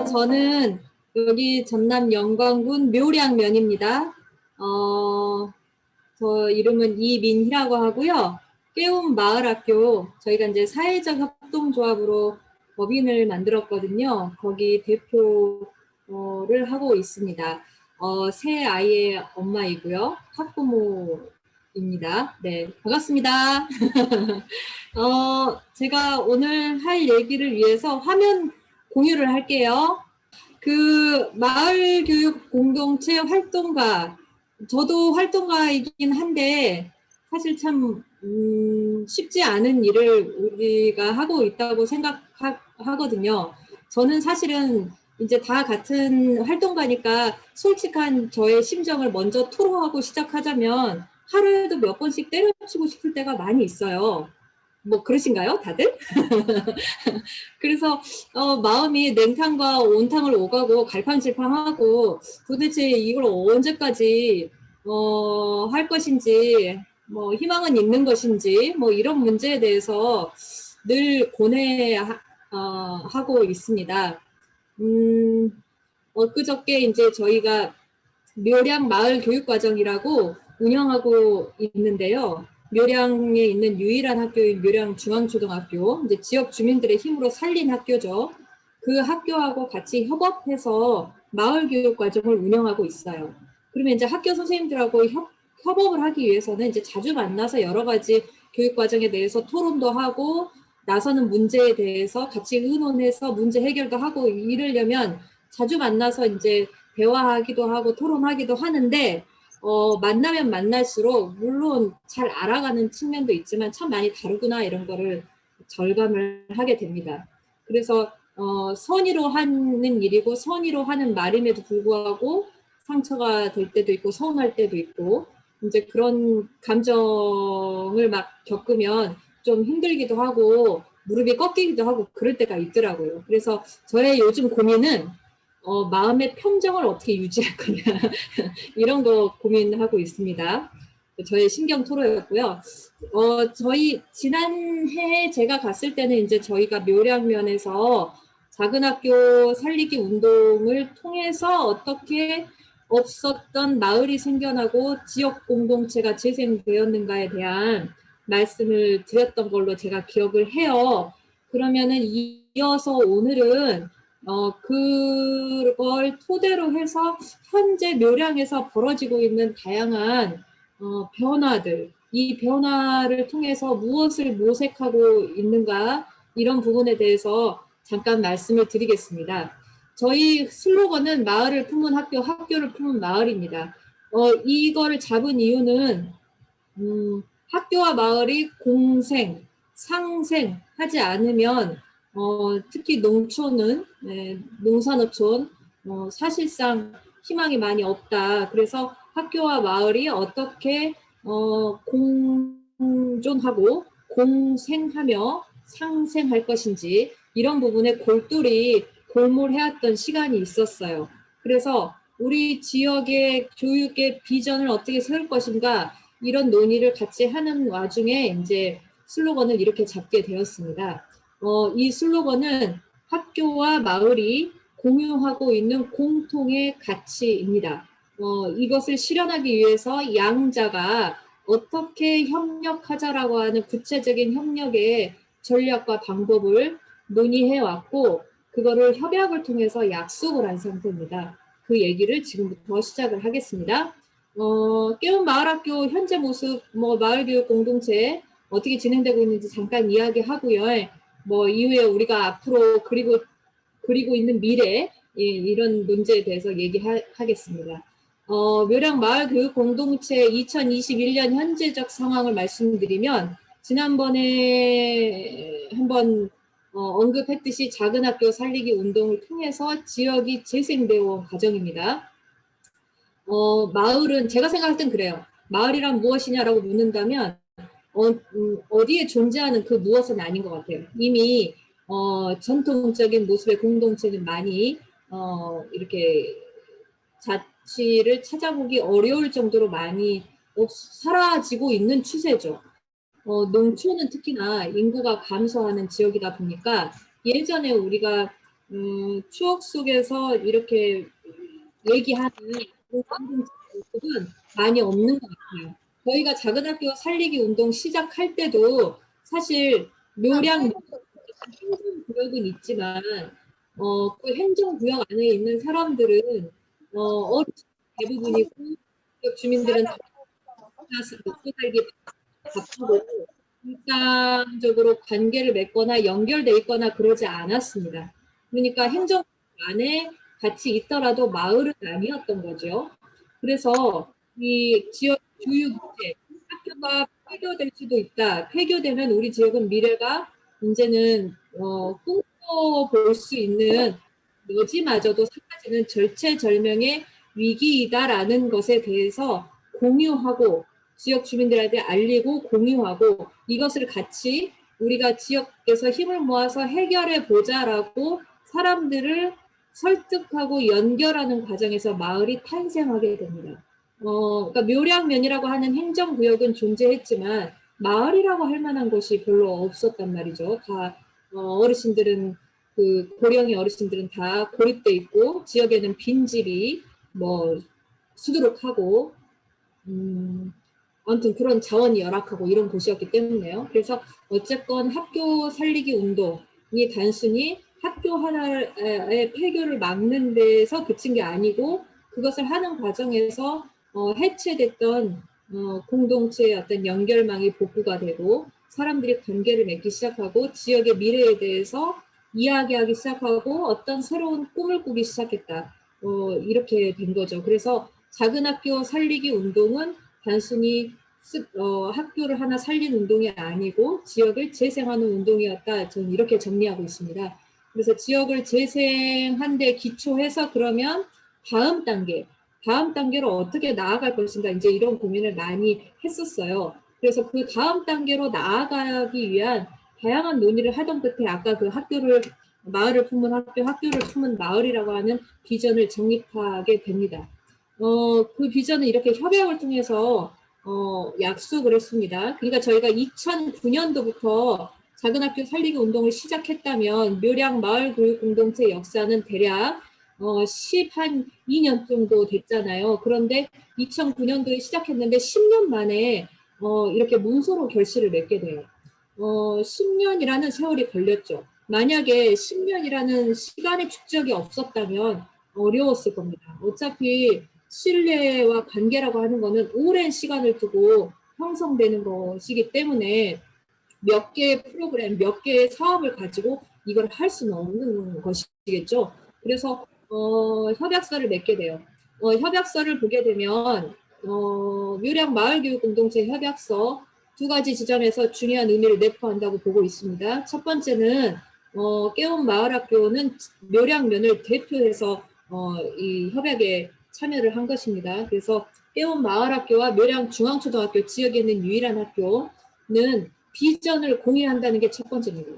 저는 여기 전남 영광군 묘량면입니다. 저 이름은 이민희라고 하고요. 깨움 마을학교, 저희가 이제 사회적 협동조합으로 법인을 만들었거든요. 거기 대표를 하고 있습니다. 새 아이의 엄마이고요. 학부모입니다. 네, 반갑습니다. 제가 오늘 할 얘기를 위해서 화면 공유를 할게요. 그 마을교육 공동체 활동가, 저도 활동가이긴 한데 사실 참 쉽지 않은 일을 우리가 하고 있다고 생각하거든요. 저는 사실은 이제 다 같은 활동가니까 솔직한 저의 심정을 먼저 토로하고 시작하자면 하루에도 몇 번씩 때려치고 싶을 때가 많이 있어요. 뭐 그러신가요, 다들? 그래서 마음이 냉탕과 온탕을 오가고 갈팡질팡하고 도대체 이걸 언제까지 할 것인지, 뭐 희망은 있는 것인지, 뭐 이런 문제에 대해서 늘 고뇌하고 있습니다. 엊그저께 이제 저희가 묘량 마을 교육과정이라고 운영하고 있는데요. 묘량에 있는 유일한 학교인 묘량 중앙초등학교, 이제 지역 주민들의 힘으로 살린 학교죠. 그 학교하고 같이 협업해서 마을 교육과정을 운영하고 있어요. 그러면 이제 학교 선생님들하고 협업을 하기 위해서는 이제 자주 만나서 여러 가지 교육과정에 대해서 토론도 하고 나서는 문제에 대해서 같이 의논해서 문제 해결도 하고 이러려면 자주 만나서 이제 대화하기도 하고 토론하기도 하는데 만나면 만날수록 물론 잘 알아가는 측면도 있지만 참 많이 다르구나 이런 거를 절감을 하게 됩니다. 그래서 선의로 하는 일이고 선의로 하는 말임에도 불구하고 상처가 될 때도 있고 서운할 때도 있고 이제 그런 감정을 막 겪으면 좀 힘들기도 하고 무릎이 꺾이기도 하고 그럴 때가 있더라고요. 그래서 저의 요즘 고민은 마음의 평정을 어떻게 유지할 거냐 이런 거 고민하고 있습니다. 저의 신경 토로였고요. 저희 지난해 제가 갔을 때는 이제 저희가 묘량면에서 작은 학교 살리기 운동을 통해서 어떻게 없었던 마을이 생겨나고 지역 공동체가 재생되었는가에 대한 말씀을 드렸던 걸로 제가 기억을 해요. 그러면은 이어서 오늘은 그걸 토대로 해서 현재 묘량에서 벌어지고 있는 다양한 변화들, 이 변화를 통해서 무엇을 모색하고 있는가 이런 부분에 대해서 잠깐 말씀을 드리겠습니다. 저희 슬로건은 마을을 품은 학교, 학교를 품은 마을입니다. 이거를 잡은 이유는 학교와 마을이 공생, 상생하지 않으면 특히 농촌은 농산업촌 사실상 희망이 많이 없다. 그래서 학교와 마을이 어떻게 공존하고 공생하며 상생할 것인지 이런 부분에 골똘히 골몰해왔던 시간이 있었어요. 그래서 우리 지역의 교육의 비전을 어떻게 세울 것인가 이런 논의를 같이 하는 와중에 이제 슬로건을 이렇게 잡게 되었습니다. 이 슬로건은 학교와 마을이 공유하고 있는 공통의 가치입니다. 이것을 실현하기 위해서 양자가 어떻게 협력하자라고 하는 구체적인 협력의 전략과 방법을 논의해 왔고 그거를 협약을 통해서 약속을 한 상태입니다. 그 얘기를 지금부터 시작을 하겠습니다. 깨운 마을학교 현재 모습, 마을교육 공동체 어떻게 진행되고 있는지 잠깐 이야기하고요. 이후에 우리가 앞으로 그리고 있는 미래, 이런 문제에 대해서 얘기하겠습니다. 묘량 마을교육 공동체 2021년 현재적 상황을 말씀드리면, 지난번에 한번 언급했듯이 작은 학교 살리기 운동을 통해서 지역이 재생되어 온 과정입니다. 마을은 제가 생각할 땐 그래요. 마을이란 무엇이냐라고 묻는다면 어디에 존재하는 그 무엇은 아닌 것 같아요. 이미 전통적인 모습의 공동체는 많이 이렇게 자취를 찾아보기 어려울 정도로 많이 사라지고 있는 추세죠. 농촌은 특히나 인구가 감소하는 지역이다 보니까 예전에 우리가 추억 속에서 이렇게 얘기하는 그런 모습은 많이 없는 것 같아요. 저희가 작은 학교 살리기 운동 시작할 때도 사실 묘량 행정구역은 있지만 그 행정구역 안에 있는 사람들은 어르신 대부분이고 지역 주민들은 다 먹고 살기 바쁘고 일상적으로 관계를 맺거나 연결돼 있거나 그러지 않았습니다. 그러니까 행정 안에 같이 있더라도 마을은 아니었던 거죠. 그래서 이 지역 교육 문제, 학교가 폐교될 수도 있다. 폐교되면 우리 지역은 미래가 이제는 꿈꿔볼 수 있는 여지마저도 사라지는 절체절명의 위기이다라는 것에 대해서 공유하고 지역 주민들한테 알리고 공유하고 이것을 같이 우리가 지역에서 힘을 모아서 해결해 보자라고 사람들을 설득하고 연결하는 과정에서 마을이 탄생하게 됩니다. 그러니까 묘량면이라고 하는 행정구역은 존재했지만 마을이라고 할 만한 곳이 별로 없었단 말이죠. 다 어르신들은 그 고령의 어르신들은 다 고립돼 있고 지역에는 빈집이 뭐 수두룩하고 아무튼 그런 자원이 열악하고 이런 곳이었기 때문에요. 그래서 어쨌건 학교 살리기 운동이 단순히 학교 하나의 폐교를 막는 데서 그친 게 아니고 그것을 하는 과정에서 해체됐던 공동체의 어떤 연결망이 복구가 되고 사람들이 관계를 맺기 시작하고 지역의 미래에 대해서 이야기하기 시작하고 어떤 새로운 꿈을 꾸기 시작했다. 이렇게 된 거죠. 그래서 작은 학교 살리기 운동은 단순히 학교를 하나 살리는 운동이 아니고 지역을 재생하는 운동이었다. 저는 이렇게 정리하고 있습니다. 그래서 지역을 재생한 데 기초해서 그러면 다음 단계로 어떻게 나아갈 것인가 이제 이런 고민을 많이 했었어요. 그래서 그 다음 단계로 나아가기 위한 다양한 논의를 하던 끝에 아까 그 마을을 품은 학교, 학교를 품은 마을이라고 하는 비전을 정립하게 됩니다. 그 비전은 이렇게 협약을 통해서 약속을 했습니다. 그러니까 저희가 2009년도부터 작은 학교 살리기 운동을 시작했다면 묘량 마을교육공동체 역사는 대략 12년 정도 됐잖아요. 그런데 2009년도에 시작했는데 10년 만에 이렇게 문서로 결실을 맺게 돼요. 10년이라는 세월이 걸렸죠. 만약에 10년이라는 시간의 축적이 없었다면 어려웠을 겁니다. 어차피 신뢰와 관계라고 하는 거는 오랜 시간을 두고 형성되는 것이기 때문에 몇 개의 프로그램, 몇 개의 사업을 가지고 이걸 할 수는 없는 것이겠죠. 그래서 협약서를 맺게 돼요. 협약서를 보게 되면 묘량 마을교육공동체 협약서 두 가지 지점에서 중요한 의미를 내포한다고 보고 있습니다. 첫 번째는 깨운 마을학교는 묘량면을 대표해서 이 협약에 참여를 한 것입니다. 그래서 깨운 마을학교와 묘량 중앙초등학교 지역에 있는 유일한 학교는 비전을 공유한다는 게 첫 번째입니다.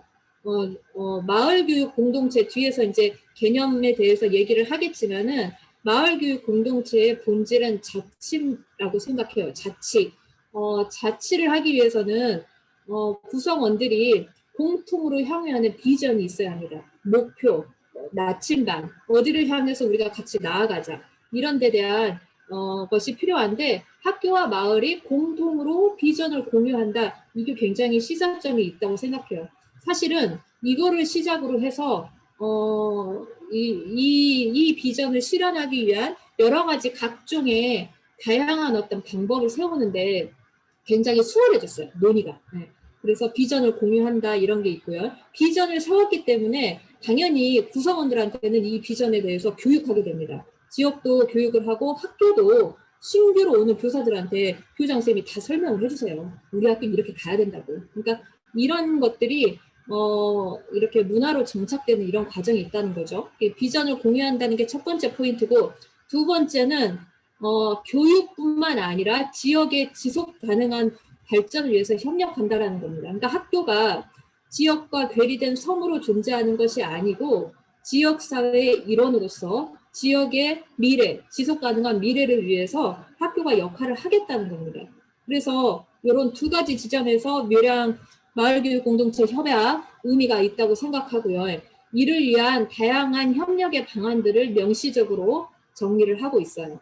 마을교육 공동체 뒤에서 이제 개념에 대해서 얘기를 하겠지만은 마을교육 공동체의 본질은 자치라고 생각해요. 자치. 자치를 하기 위해서는 구성원들이 공통으로 향유하는 비전이 있어야 합니다. 목표, 나침반, 어디를 향해서 우리가 같이 나아가자. 이런 데 대한 것이 필요한데 학교와 마을이 공동으로 비전을 공유한다. 이게 굉장히 시사점이 있다고 생각해요. 사실은 이거를 시작으로 해서 이 비전을 실현하기 위한 여러 가지 각종의 다양한 어떤 방법을 세우는데 굉장히 수월해졌어요. 논의가. 네. 그래서 비전을 공유한다 이런 게 있고요. 비전을 세웠기 때문에 당연히 구성원들한테는 이 비전에 대해서 교육하게 됩니다. 지역도 교육을 하고 학교도 신규로 오는 교사들한테 교장선생님이 다 설명을 해주세요. 우리 학교는 이렇게 가야 된다고. 그러니까 이런 것들이 이렇게 문화로 정착되는 이런 과정이 있다는 거죠. 비전을 공유한다는 게 첫 번째 포인트고 두 번째는 교육뿐만 아니라 지역의 지속 가능한 발전을 위해서 협력한다라는 겁니다. 그러니까 학교가 지역과 괴리된 섬으로 존재하는 것이 아니고 지역사회의 일원으로서 지역의 미래, 지속 가능한 미래를 위해서 학교가 역할을 하겠다는 겁니다. 그래서 이런 두 가지 지점에서 묘량 마을교육 공동체 협약 의미가 있다고 생각하고요. 이를 위한 다양한 협력의 방안들을 명시적으로 정리를 하고 있어요.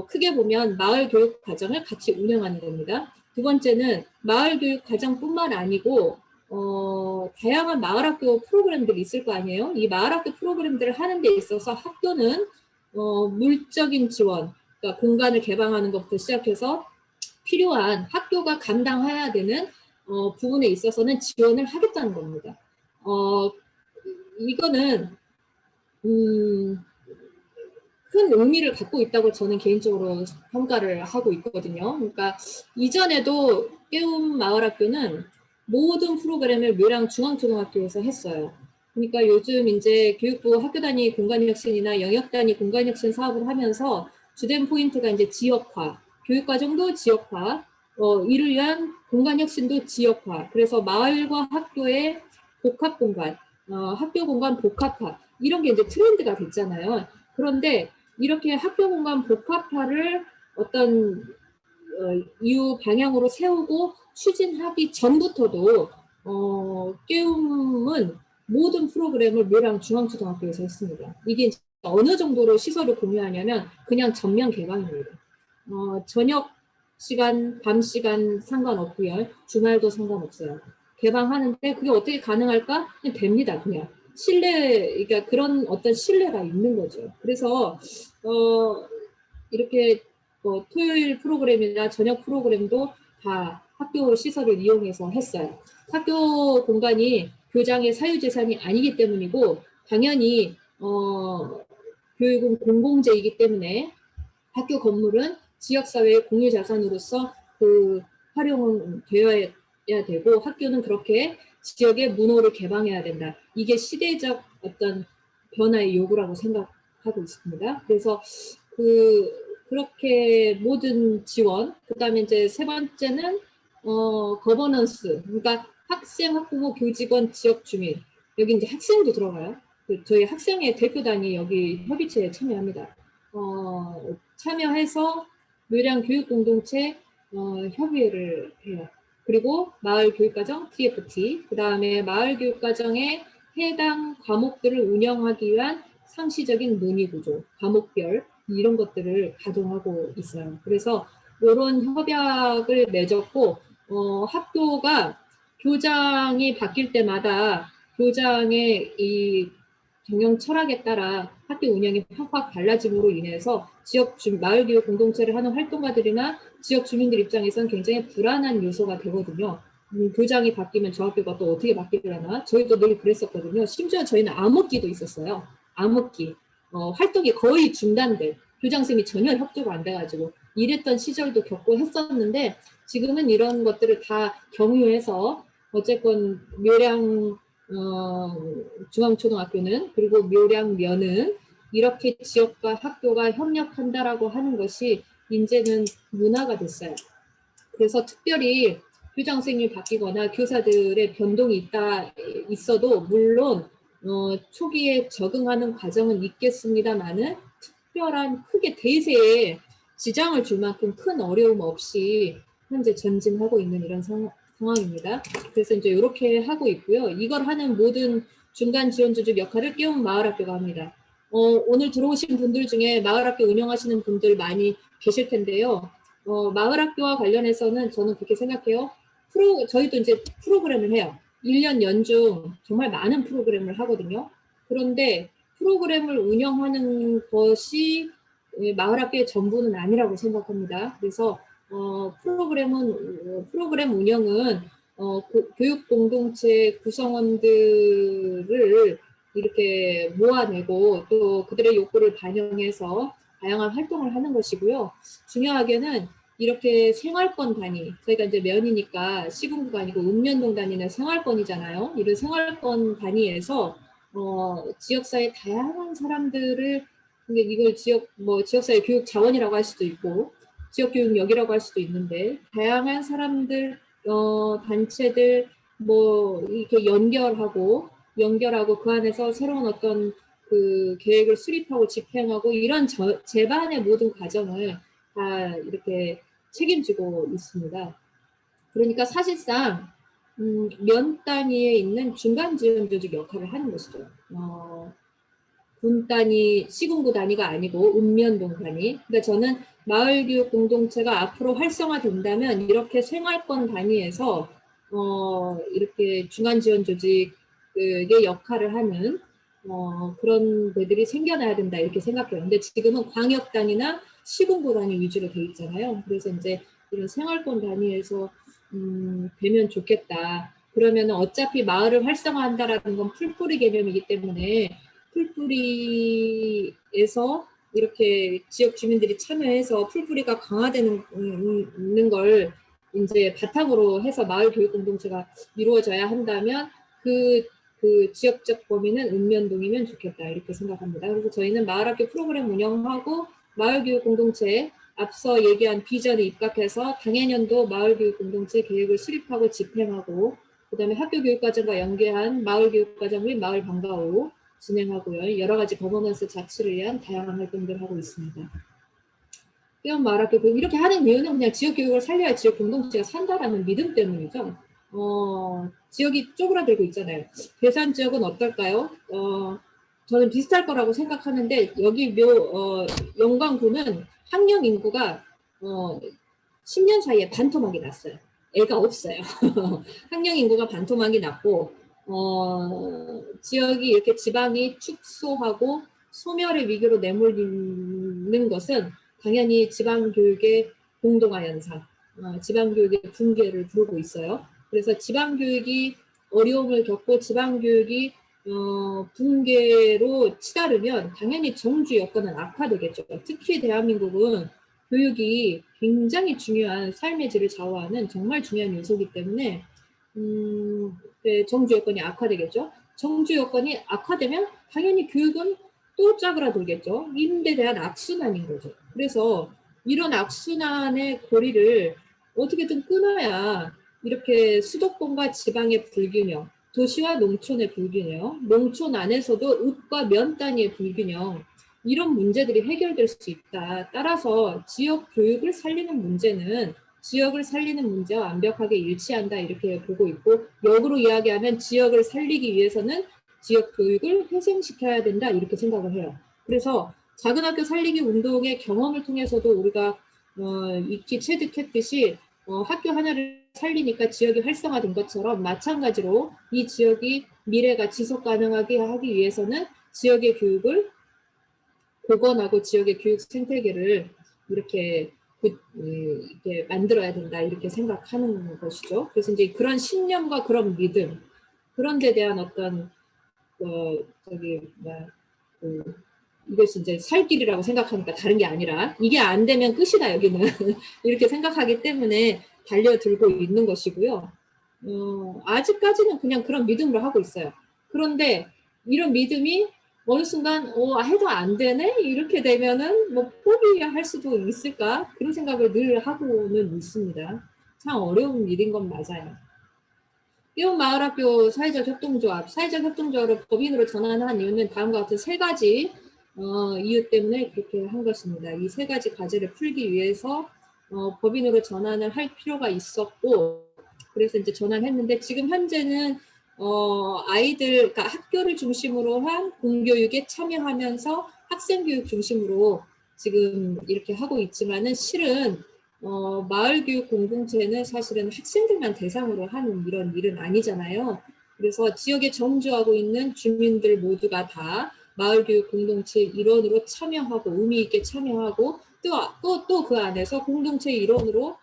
크게 보면 마을 교육 과정을 같이 운영하는 겁니다. 두 번째는 마을 교육 과정뿐만 아니고 다양한 마을학교 프로그램들이 있을 거 아니에요. 이 마을학교 프로그램들을 하는 데 있어서 학교는 물적인 지원, 그러니까 공간을 개방하는 것부터 시작해서 필요한 학교가 감당해야 되는 부분에 있어서는 지원을 하겠다는 겁니다. 이거는 큰 의미를 갖고 있다고 저는 개인적으로 평가를 하고 있거든요. 그러니까 이전에도 깨움 마을학교는 모든 프로그램을 묘량 중앙초등학교에서 했어요. 그러니까 요즘 이제 교육부 학교 단위 공간혁신이나 영역 단위 공간혁신 사업을 하면서 주된 포인트가 이제 지역화, 교육과정도 지역화, 이를 위한 공간혁신도 지역화. 그래서 마을과 학교의 복합공간, 학교 공간 복합화 이런 게 이제 트렌드가 됐잖아요. 그런데 이렇게 학교 공간 복합화를 어떤 이후 방향으로 세우고 추진하기 전부터도 깨움은 모든 프로그램을 묘랑 중앙초등학교에서 했습니다. 이게 어느 정도로 시설을 공유하냐면 그냥 전면 개방입니다. 저녁 시간, 밤 시간 상관없고요. 주말도 상관없어요. 개방하는데 그게 어떻게 가능할까? 그냥 됩니다. 그냥. 신뢰, 그러니까 그런 어떤 신뢰가 있는 거죠. 그래서 이렇게 토요일 프로그램이나 저녁 프로그램도 다 학교 시설을 이용해서 했어요. 학교 공간이 교장의 사유재산이 아니기 때문이고 당연히 교육은 공공재이기 때문에 학교 건물은 지역사회의 공유자산으로서 활용되어야 되고 학교는 그렇게 지역의 문호를 개방해야 된다. 이게 시대적 어떤 변화의 요구라고 생각하고 있습니다. 그래서 그렇게 모든 지원, 그 다음에 이제 세 번째는 거버넌스, 그러니까 학생, 학부모, 교직원, 지역 주민. 여기 이제 학생도 들어가요. 저희 학생의 대표단이 여기 협의체에 참여합니다. 참여해서 묘량 교육공동체 협의회를 해요. 그리고 마을교육과정 TFT, 그 다음에 마을교육과정에 해당 과목들을 운영하기 위한 상시적인 논의구조, 과목별 이런 것들을 가동하고 있어요. 그래서 이런 협약을 맺었고 학교가 교장이 바뀔 때마다 교장의 이 경영 철학에 따라 학교 운영이 확확 달라짐으로 인해서 마을 교육 공동체를 하는 활동가들이나 지역 주민들 입장에서는 굉장히 불안한 요소가 되거든요. 교장이 바뀌면 저 학교가 또 어떻게 바뀌려나? 저희도 늘 그랬었거든요. 심지어 저희는 암흑기도 있었어요. 암흑기. 활동이 거의 중단돼. 교장선생님이 전혀 협조가 안 돼가지고 이랬던 시절도 겪고 했었는데 지금은 이런 것들을 다 경유해서 어쨌건 묘량 중앙초등학교는 그리고 묘량면은 이렇게 지역과 학교가 협력한다라고 하는 것이 이제는 문화가 됐어요. 그래서 특별히 교장 선생님이 바뀌거나 교사들의 변동이 있어도 물론 초기에 적응하는 과정은 있겠습니다만은 특별한 크게 대세에 지장을 줄 만큼 큰 어려움 없이 현재 전진하고 있는 이런 상황입니다. 그래서 이제 이렇게 하고 있고요. 이걸 하는 모든 중간 지원조직 역할을 깨운 마을학교가 합니다. 오늘 들어오신 분들 중에 마을학교 운영하시는 분들 많이 계실 텐데요. 마을학교와 관련해서는 저는 그렇게 생각해요. 저희도 이제 프로그램을 해요. 1년 연중 정말 많은 프로그램을 하거든요. 그런데 프로그램을 운영하는 것이 마을학교의 전부는 아니라고 생각합니다. 그래서 프로그램 운영은 교육 공동체 구성원들을 이렇게 모아내고 또 그들의 욕구를 반영해서 다양한 활동을 하는 것이고요. 중요하게는 이렇게 생활권 단위, 저희가 이제 면이니까 시군구가 아니고 읍면동 단위는 생활권이잖아요. 이런 생활권 단위에서 지역사회 다양한 사람들을 근데 이걸 지역사회 교육 자원이라고 할 수도 있고 지역교육역이라고 할 수도 있는데 다양한 사람들, 단체들 이렇게 연결하고 그 안에서 새로운 어떤 그 계획을 수립하고 집행하고 이런 제반의 모든 과정을 다 이렇게 책임지고 있습니다. 그러니까 사실상 면 단위에 있는 중간 지원 조직 역할을 하는 것이죠. 군 단위, 시군구 단위가 아니고 읍면동 단위. 그러니까 저는 마을교육 공동체가 앞으로 활성화된다면 이렇게 생활권 단위에서 이렇게 중간 지원 조직의 역할을 하는 그런 데들이 생겨나야 된다 이렇게 생각해요. 근데 지금은 광역 단위나 시군구 단위 위주로 돼 있잖아요. 그래서 이제 이런 생활권 단위에서 되면 좋겠다. 그러면 어차피 마을을 활성화한다라는 건 풀뿌리 개념이기 때문에 풀뿌리에서 이렇게 지역 주민들이 참여해서 풀뿌리가 강화되는 걸 이제 바탕으로 해서 마을 교육 공동체가 이루어져야 한다면 그 지역적 범위는 읍면동이면 좋겠다 이렇게 생각합니다. 그래서 저희는 마을학교 프로그램 운영하고 마을교육 공동체 앞서 얘기한 비전에 입각해서 당해년도 마을교육 공동체 계획을 수립하고 집행하고 그다음에 학교교육과정과 연계한 마을교육과정 및 마을 방과후 진행하고요. 여러 가지 거버넌스 자치를 위한 다양한 활동들을 하고 있습니다. 이런 말할게요. 이렇게 하는 이유는 그냥 지역 교육을 살려야 지역 공동체가 산다라는 믿음 때문이죠. 지역이 쪼그라들고 있잖아요. 괴산 지역은 어떨까요? 저는 비슷할 거라고 생각하는데 여기 영광구는 학령 인구가 10년 사이에 반토막이 났어요. 애가 없어요. 학령 인구가 반토막이 났고 지역이 이렇게 지방이 축소하고 소멸의 위기로 내몰리는 것은 당연히 지방교육의 공동화 현상, 지방교육의 붕괴를 부르고 있어요. 그래서 지방교육이 어려움을 겪고 지방교육이 붕괴로 치달으면 당연히 정주 여건은 악화되겠죠. 특히 대한민국은 교육이 굉장히 중요한 삶의 질을 좌우하는 정말 중요한 요소이기 때문에 네, 정주 여건이 악화되겠죠. 정주 여건이 악화되면 당연히 교육은 또 짜그라들겠죠. 이데 대한 악순환인 거죠. 그래서 이런 악순환의 고리를 어떻게든 끊어야 이렇게 수도권과 지방의 불균형, 도시와 농촌의 불균형, 농촌 안에서도 읍과 면 단위의 불균형, 이런 문제들이 해결될 수 있다. 따라서 지역 교육을 살리는 문제는 지역을 살리는 문제와 완벽하게 일치한다 이렇게 보고 있고 역으로 이야기하면 지역을 살리기 위해서는 지역 교육을 회생시켜야 된다 이렇게 생각을 해요. 그래서 작은 학교 살리기 운동의 경험을 통해서도 우리가 익히 체득했듯이 학교 하나를 살리니까 지역이 활성화된 것처럼 마찬가지로 이 지역이 미래가 지속 가능하게 하기 위해서는 지역의 교육을 복원하고 지역의 교육 생태계를 이렇게 만들어야 된다 이렇게 생각하는 것이죠. 그래서 이제 그런 신념과 그런 믿음 그런 데 대한 어떤 이것이 이제 살 길이라고 생각하니까 다른 게 아니라 이게 안 되면 끝이다 여기는 이렇게 생각하기 때문에 달려들고 있는 것이고요. 아직까지는 그냥 그런 믿음으로 하고 있어요. 그런데 이런 믿음이 어느 순간 해도 안 되네 이렇게 되면은 뭐 포기할 수도 있을까 그런 생각을 늘 하고는 있습니다. 참 어려운 일인 건 맞아요. 이웃마을학교 사회적 협동조합, 사회적 협동조합을 법인으로 전환한 이유는 다음과 같은 세 가지 이유 때문에 그렇게 한 것입니다. 이 세 가지 과제를 풀기 위해서 법인으로 전환을 할 필요가 있었고, 그래서 이제 전환했는데 지금 현재는 그러니까 학교를 중심으로 한 공교육에 참여하면서 학생교육 중심으로 지금 이렇게 하고 있지만은 실은 마을교육 공동체는 사실은 학생들만 대상으로 하는 이런 일은 아니잖아요. 그래서 지역에 정주하고 있는 주민들 모두가 다 마을교육 공동체 일원으로 참여하고 의미 있게 참여하고 또 그 안에서 공동체 일원으로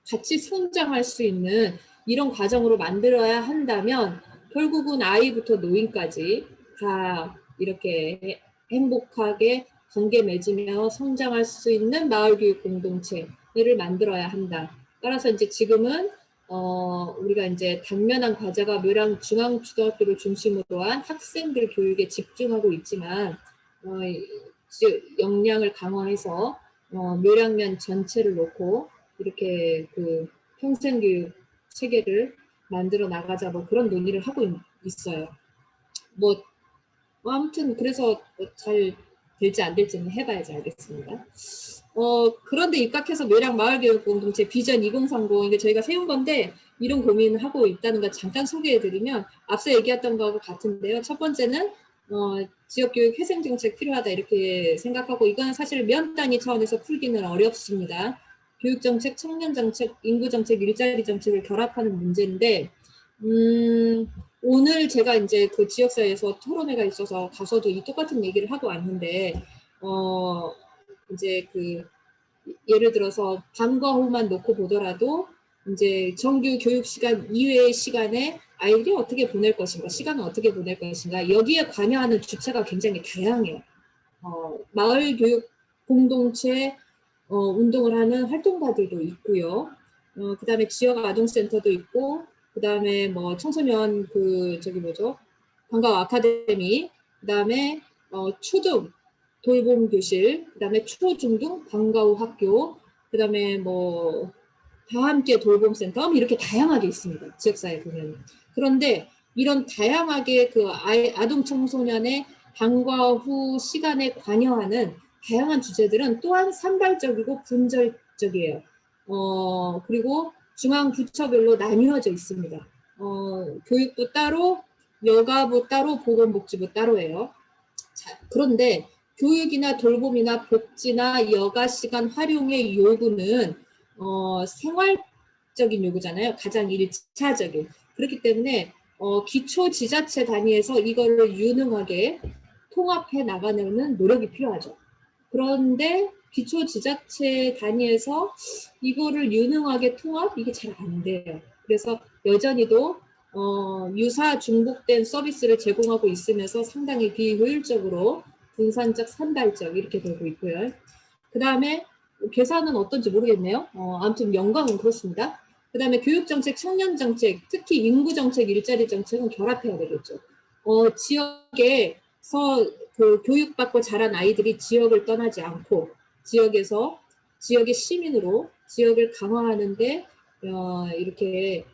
같이 성장할 수 있는 이런 과정으로 만들어야 한다면 결국은 아이부터 노인까지 다 이렇게 행복하게 관계 맺으며 성장할 수 있는 마을교육 공동체를 만들어야 한다. 따라서 이제 지금은 우리가 이제 당면한 과제가 묘량 중앙초등학교를 중심으로 한 학생들 교육에 집중하고 있지만 역량을 강화해서 묘량면 전체를 놓고 이렇게 그 평생교육 체계를 만들어 나가자 뭐 그런 논의를 하고 있어요. 뭐 아무튼 그래서 잘 될지 안 될지는 해봐야지 알겠습니다. 그런데 입각해서 묘량 마을교육공동체 비전 2030 이게 저희가 세운 건데 이런 고민을 하고 있다는 거 잠깐 소개해드리면 앞서 얘기했던 거하고 같은데요. 첫 번째는 지역교육 회생정책 필요하다 이렇게 생각하고 이건 사실 면 단위 차원에서 풀기는 어렵습니다. 교육정책, 청년정책, 인구정책, 일자리정책을 결합하는 문제인데 오늘 제가 이제 그 지역사회에서 토론회가 있어서 가서도 이 똑같은 얘기를 하고 왔는데 이제 그 예를 들어서 밤과 후만 놓고 보더라도 이제 정규 교육 시간 이외의 시간에 아이들이 어떻게 보낼 것인가, 시간을 어떻게 보낼 것인가 여기에 관여하는 주체가 굉장히 다양해요. 마을 교육 공동체 운동을 하는 활동가들도 있고요. 그다음에 지역 아동센터도 있고, 그다음에 뭐 청소년 방과후 아카데미, 그다음에 초등 돌봄 교실, 그다음에 초중등 방과후 학교, 그다음에 뭐 다 함께 돌봄센터 이렇게 다양하게 있습니다. 지역사회 보면. 그런데 이런 다양하게 그 아동 청소년의 방과후 시간에 관여하는 다양한 주제들은 또한 산발적이고 분절적이에요. 그리고 중앙부처별로 나뉘어져 있습니다. 교육부 따로, 여가부 따로, 보건복지부 따로예요. 자, 그런데 교육이나 돌봄이나 복지나 여가 시간 활용의 요구는 생활적인 요구잖아요. 가장 일차적인. 그렇기 때문에 기초 지자체 단위에서 이거를 유능하게 통합해 나가는 노력이 필요하죠. 그런데 기초 지자체 단위에서 이거를 유능하게 통합 이게 잘 안 돼요. 그래서 여전히도 유사 중복된 서비스를 제공하고 있으면서 상당히 비효율적으로 분산적, 산발적 이렇게 되고 있고요. 그 다음에 계산은 어떤지 모르겠네요. 아무튼 영광은 그렇습니다. 그 다음에 교육정책, 청년정책, 특히 인구정책, 일자리정책은 결합해야 되겠죠. 지역에서 그 교육받고 자란 아이들이 지역을 떠나지 않고 지역에서 지역의 시민으로 지역을 강화하는데 이렇게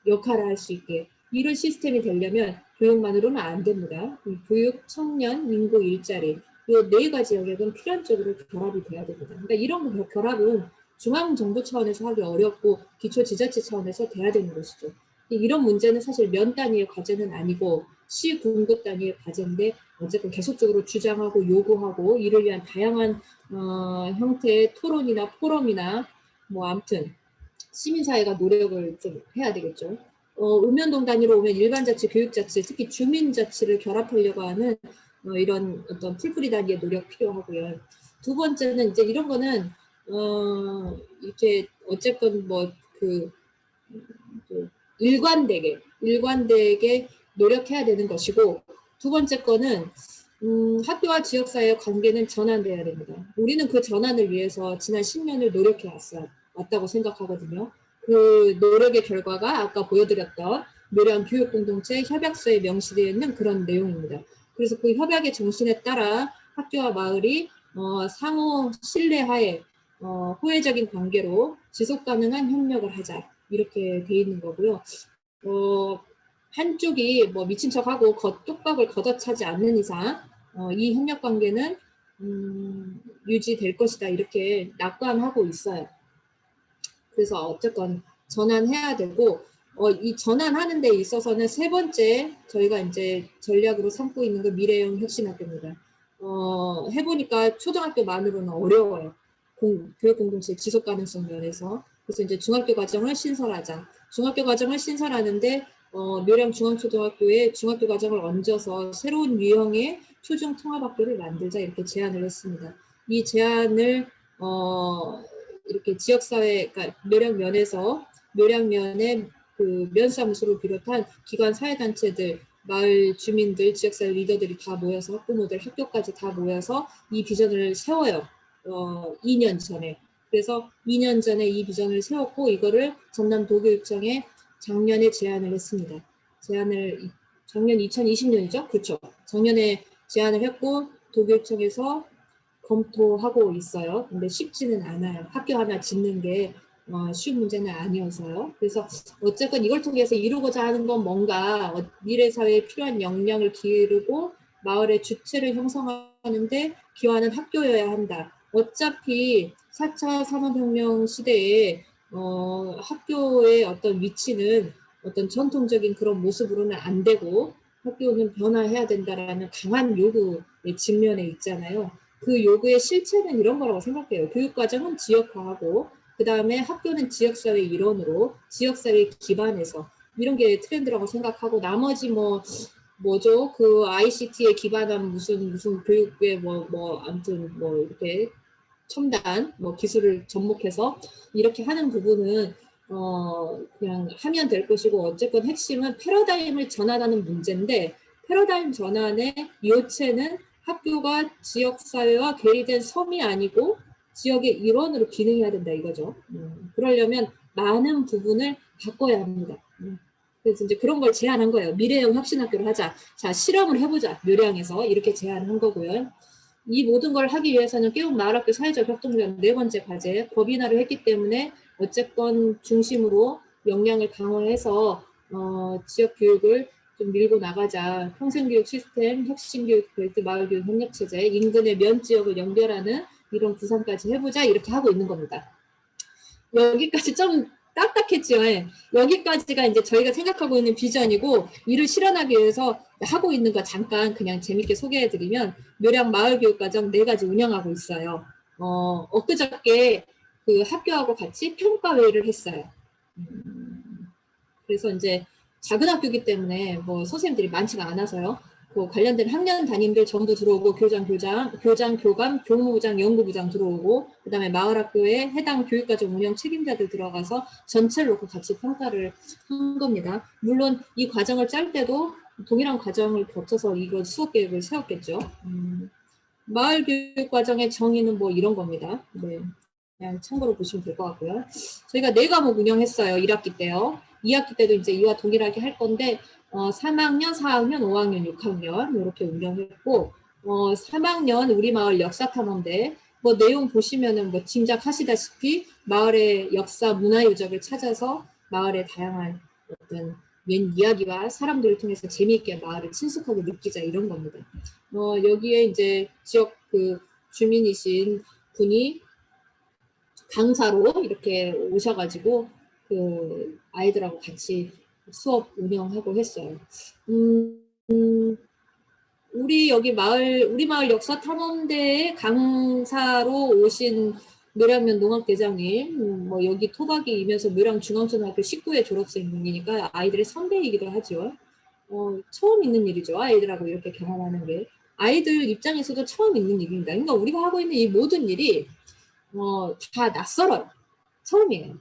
역할을 할 수 있게 이런 시스템이 되려면 교육만으로는 안 됩니다. 교육, 청년, 인구, 일자리 이 네 가지 영역은 필연적으로 결합이 돼야 됩니다. 그러니까 이런 결합은 중앙정부 차원에서 하기 어렵고 기초지자체 차원에서 돼야 되는 것이죠. 이런 문제는 사실 면 단위의 과제는 아니고 시 군구 단위의 과제인데 어쨌든 계속적으로 주장하고 요구하고 이를 위한 다양한 형태의 토론이나 포럼이나 뭐 아무튼 시민사회가 노력을 좀 해야 되겠죠. 읍면동 단위로 오면 일반자치, 교육자치, 특히 주민자치를 결합하려고 하는 이런 어떤 풀뿌리 단위의 노력 필요하고요. 두 번째는 이제 이런 거는 이렇게 어쨌건 일관되게 노력해야 되는 것이고 두 번째 거는 학교와 지역사회의 관계는 전환돼야 됩니다. 우리는 그 전환을 위해서 지난 10년을 노력해 왔다고 생각하거든요. 그 노력의 결과가 아까 보여드렸던 묘량 교육공동체 협약서에 명시되어 있는 그런 내용입니다. 그래서 그 협약의 정신에 따라 학교와 마을이 상호 신뢰하에 호혜적인 관계로 지속가능한 협력을 하자 이렇게 돼 있는 거고요. 한쪽이 뭐 미친 척하고 뚝박을 걷어차지 않는 이상 이 협력 관계는 유지될 것이다 이렇게 낙관하고 있어요. 그래서 어쨌건 전환해야 되고 이 전환하는 데 있어서는 세 번째 저희가 이제 전략으로 삼고 있는 건 미래형 혁신학교입니다. 해보니까 초등학교만으로는 어려워요. 교육 공동체 지속 가능성 면에서. 그래서 이제 중학교 과정을 신설하자. 중학교 과정을 신설하는데 묘량 중앙초등학교에 중학교 과정을 얹어서 새로운 유형의 초중 통합학교를 만들자 이렇게 제안을 했습니다. 이 제안을 이렇게 지역사회, 그러니까 묘량면에서 묘량면의 그 면사무소를 비롯한 기관 사회단체들, 마을 주민들, 지역사회 리더들이 다 모여서 학부모들, 학교까지 다 모여서 이 비전을 세워요. 2년 전에. 그래서 2년 전에 이 비전을 세웠고 이거를 전남도교육청에 작년에 제안을 했습니다. 작년 2020년이죠? 그렇죠. 작년에 제안을 했고 도교육청에서 검토하고 있어요. 근데 쉽지는 않아요. 학교 하나 짓는 게 쉬운 문제는 아니어서요. 그래서 어쨌건 이걸 통해서 이루고자 하는 건 뭔가 미래 사회에 필요한 역량을 기르고 마을의 주체를 형성하는데 기여하는 학교여야 한다. 어차피 4차 산업혁명 시대에 학교의 어떤 위치는 어떤 전통적인 그런 모습으로는 안 되고 학교는 변화해야 된다라는 강한 요구의 측면에 있잖아요. 그 요구의 실체는 이런 거라고 생각해요. 교육과정은 지역화하고 그 다음에 학교는 지역사회 일원으로 지역사회 기반에서 이런 게 트렌드라고 생각하고 나머지 뭐죠? 그 ICT에 기반한 무슨 교육에 아무튼 이렇게 첨단 기술을 접목해서 이렇게 하는 부분은 그냥 하면 될 것이고 어쨌건 핵심은 패러다임을 전환하는 문제인데 패러다임 전환의 요체는 학교가 지역사회와 괴리된 섬이 아니고 지역의 일원으로 기능해야 된다 이거죠. 그러려면 많은 부분을 바꿔야 합니다. 그래서 이제 그런 걸 제안한 거예요. 미래형 혁신학교를 하자. 자, 실험을 해보자. 묘량에서 이렇게 제안한 거고요. 이 모든 걸 하기 위해서는 깨운 마을학교 사회적 협동조합 네 번째 과제 법인화를 했기 때문에 어쨌건 중심으로 역량을 강화해서 지역 교육을 좀 밀고 나가자. 평생교육 시스템, 혁신교육 벨트, 마을교육 협력체제, 인근의 면 지역을 연결하는 이런 구상까지 해보자 이렇게 하고 있는 겁니다. 여기까지 좀 딱딱했죠. 예. 여기까지가 이제 저희가 생각하고 있는 비전이고 이를 실현하기 위해서 하고 있는 거 잠깐 그냥 재밌게 소개해드리면 묘량 마을교육과정 4가지 운영하고 있어요. 엊그저께 그 학교하고 같이 평가회의를 했어요. 그래서 이제 작은 학교이기 때문에 선생님들이 많지가 않아서요. 그 관련된 학년 담임들 전부 들어오고 교장, 교감, 교무부장, 연구부장 들어오고 그 다음에 마을학교에 해당 교육과정 운영 책임자들 들어가서 전체를 놓고 같이 평가를 한 겁니다. 물론 이 과정을 짤 때도 동일한 과정을 거쳐서 이거 수업 계획을 세웠겠죠. 마을교육과정의 정의는 이런 겁니다. 네. 그냥 참고로 보시면 될 것 같고요. 저희가 4과목 운영했어요. 1학기 때요. 2학기 때도 이제 이와 동일하게 할 건데 3학년, 4학년, 5학년, 6학년 이렇게 운영했고 3학년 우리 마을 역사탐험대 내용 보시면은 짐작하시다시피 마을의 역사, 문화 유적을 찾아서 마을의 다양한 어떤 옛 이야기와 사람들을 통해서 재미있게 마을을 친숙하게 느끼자 이런 겁니다. 여기에 이제 지역 그 주민이신 분이 강사로 이렇게 오셔가지고 그 아이들하고 같이 수업 운영하고 했어요. 우리 마을 역사 탐험대에 강사로 오신 묘량면 농학대장님, 여기 토박이이면서 묘량 중앙초등학교 19회 졸업생이니까 아이들의 선배이기도 하죠. 처음 있는 일이죠. 아이들하고 이렇게 경험하는 게. 아이들 입장에서도 처음 있는 일입니다. 그러니까 우리가 하고 있는 이 모든 일이 다 낯설어요. 처음이에요.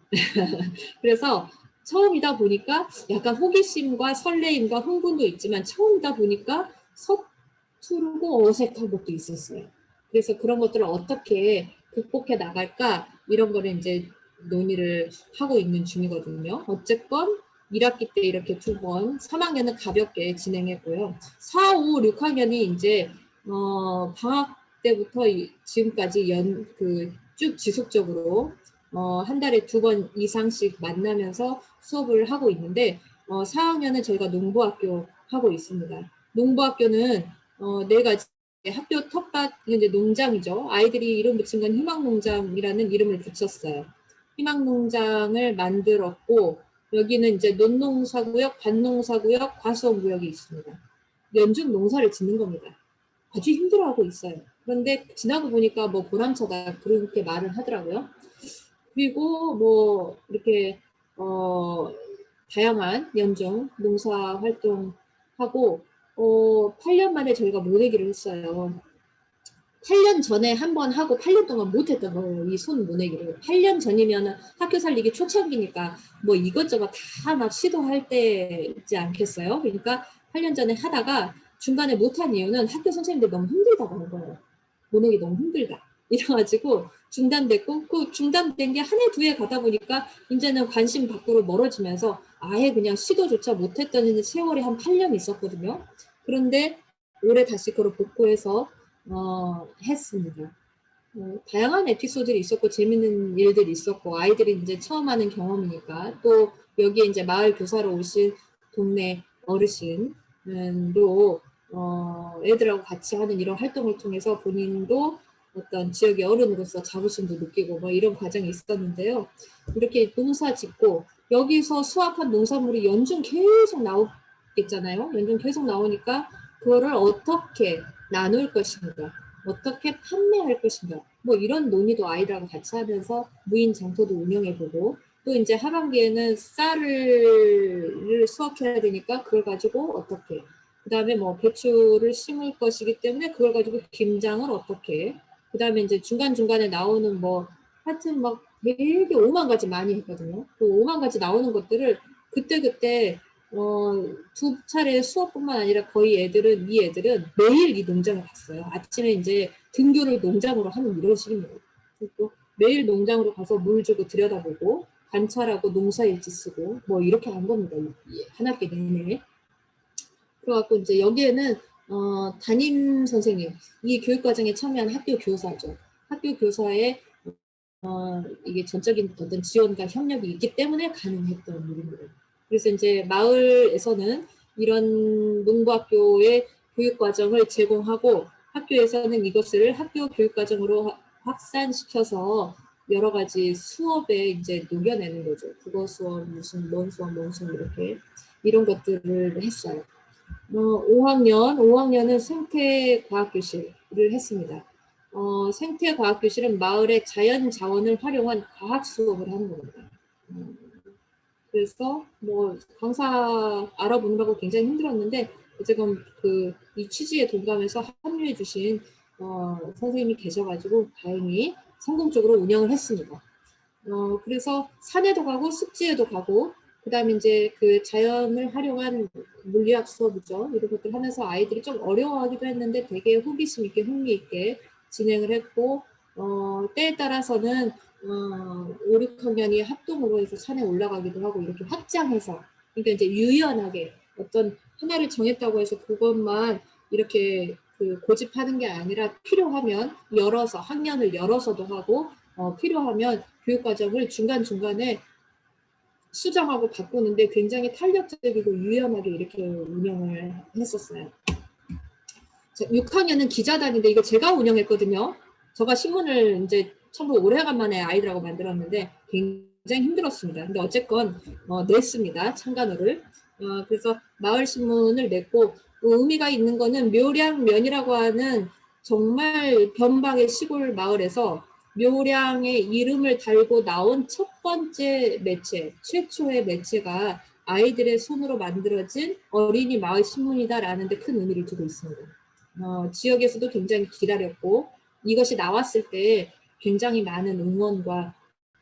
그래서 처음이다 보니까 약간 호기심과 설레임과 흥분도 있지만 처음이다 보니까 서투르고 어색한 것도 있었어요. 그래서 그런 것들을 어떻게 극복해 나갈까 이런 거를 이제 논의를 하고 있는 중이거든요. 어쨌건 1학기 때 이렇게 2번, 3학년은 가볍게 진행했고요. 4, 5, 6학년이 이제 방학 때부터 지금까지 쭉 지속적으로 한 달에 2번 이상씩 만나면서 수업을 하고 있는데 4학년은 저희가 농부학교 하고 있습니다. 농부학교는 4가지 학교 텃밭 이제 농장이죠. 아이들이 이름 붙인 건 희망농장이라는 이름을 붙였어요. 희망농장을 만들었고 여기는 이제 논농사구역, 밭농사구역, 과수원구역이 있습니다. 연중 농사를 짓는 겁니다. 아주 힘들어하고 있어요. 그런데 지나고 보니까 보람차다 그렇게 말을 하더라고요. 그리고 이렇게 다양한 연중 농사 활동하고 8년 만에 저희가 모내기를 했어요. 8년 전에 한 번 하고 8년 동안 못했던 거예요. 이 손 모내기를. 8년 전이면 학교 살리기 초창기니까 이것저것 다 막 시도할 때지 않겠어요? 그러니까 8년 전에 하다가 중간에 못한 이유는 학교 선생님들 너무 힘들다고 하는 거예요. 모내기 너무 힘들다. 이래가지고 중단됐고 그 중단된 게 한 해, 2해 가다 보니까 이제는 관심 밖으로 멀어지면서 아예 그냥 시도조차 못했던 세월이 한 8년 있었거든요. 그런데 올해 다시 그걸 복구해서 했습니다. 다양한 에피소드들이 있었고 재밌는 일들이 있었고 아이들이 이제 처음 하는 경험이니까 또 여기에 이제 마을 교사로 오신 동네 어르신도 애들하고 같이 하는 이런 활동을 통해서 본인도 어떤 지역의 어른으로서 자부심도 느끼고 뭐 이런 과정이 있었는데요. 이렇게 농사 짓고 여기서 수확한 농산물이 연중 계속 나오겠잖아요. 연중 계속 나오니까 그거를 어떻게 나눌 것인가, 어떻게 판매할 것인가, 뭐 이런 논의도 아이들하고 같이 하면서 무인 장터도 운영해보고 또 이제 하반기에는 쌀을 수확해야 되니까 그걸 가지고 어떻게 그 다음에 뭐 배추를 심을 것이기 때문에 그걸 가지고 김장을 어떻게 그 다음에 이제 중간중간에 나오는 뭐 하여튼 막 되게 5만 가지 많이 했거든요. 그 5만 가지 나오는 것들을 그때그때 두 차례 수업뿐만 아니라 거의 이 애들은 매일 이 농장을 갔어요. 아침에 이제 등교를 농장으로 하는 이런 식입니다. 또 매일 농장으로 가서 물 주고 들여다보고 관찰하고 농사일지 쓰고 뭐 이렇게 한 겁니다. 한 학기 내내. 그래갖고 이제 여기에는 담임 선생님, 이 교육과정에 참여한 학교 교사죠. 학교 교사의 이게 전적인 어떤 지원과 협력이 있기 때문에 가능했던 일입니다. 그래서 이제 마을에서는 이런 농부학교의 교육과정을 제공하고 학교에서는 이것을 학교 교육과정으로 확산시켜서 여러 가지 수업에 이제 녹여내는 거죠. 국어 수업, 무슨 뭔 수업, 뭔 수업 이렇게 이런 것들을 했어요. 5학년은 생태과학교실을 했습니다. 생태과학교실은 마을의 자연 자원을 활용한 과학 수업을 하는 겁니다. 그래서 뭐 강사 알아보느라고 굉장히 힘들었는데 어쨌건 이 취지에 동감해서 합류해 주신 선생님이 계셔가지고 다행히 성공적으로 운영을 했습니다. 그래서 산에도 가고 습지에도 가고 그 다음에 이제 그 자연을 활용한 물리학 수업이죠. 이런 것들 하면서 아이들이 좀 어려워하기도 했는데 되게 호기심 있게 흥미 있게 진행을 했고 때에 따라서는 5, 6학년이 합동으로 해서 산에 올라가기도 하고 이렇게 확장해서 그러니까 이제 유연하게 어떤 하나를 정했다고 해서 그것만 이렇게 고집하는 게 아니라 필요하면 열어서 학년을 열어서도 하고 필요하면 교육과정을 중간중간에 수정하고 바꾸는데 굉장히 탄력적이고 유연하게 이렇게 운영을 했었어요. 6학년은 기자단인데 이거 제가 운영했거든요. 제가 신문을 이제 참으로 오래간만에 아이들하고 만들었는데 굉장히 힘들었습니다. 근데 어쨌건 냈습니다. 참관호를. 그래서 마을 신문을 냈고 의미가 있는 거는 묘량면이라고 하는 정말 변방의 시골 마을에서 묘량의 이름을 달고 나온 첫 번째 매체, 최초의 매체가 아이들의 손으로 만들어진 어린이 마을 신문이다라는 데 큰 의미를 두고 있습니다. 지역에서도 굉장히 기다렸고 이것이 나왔을 때 굉장히 많은 응원과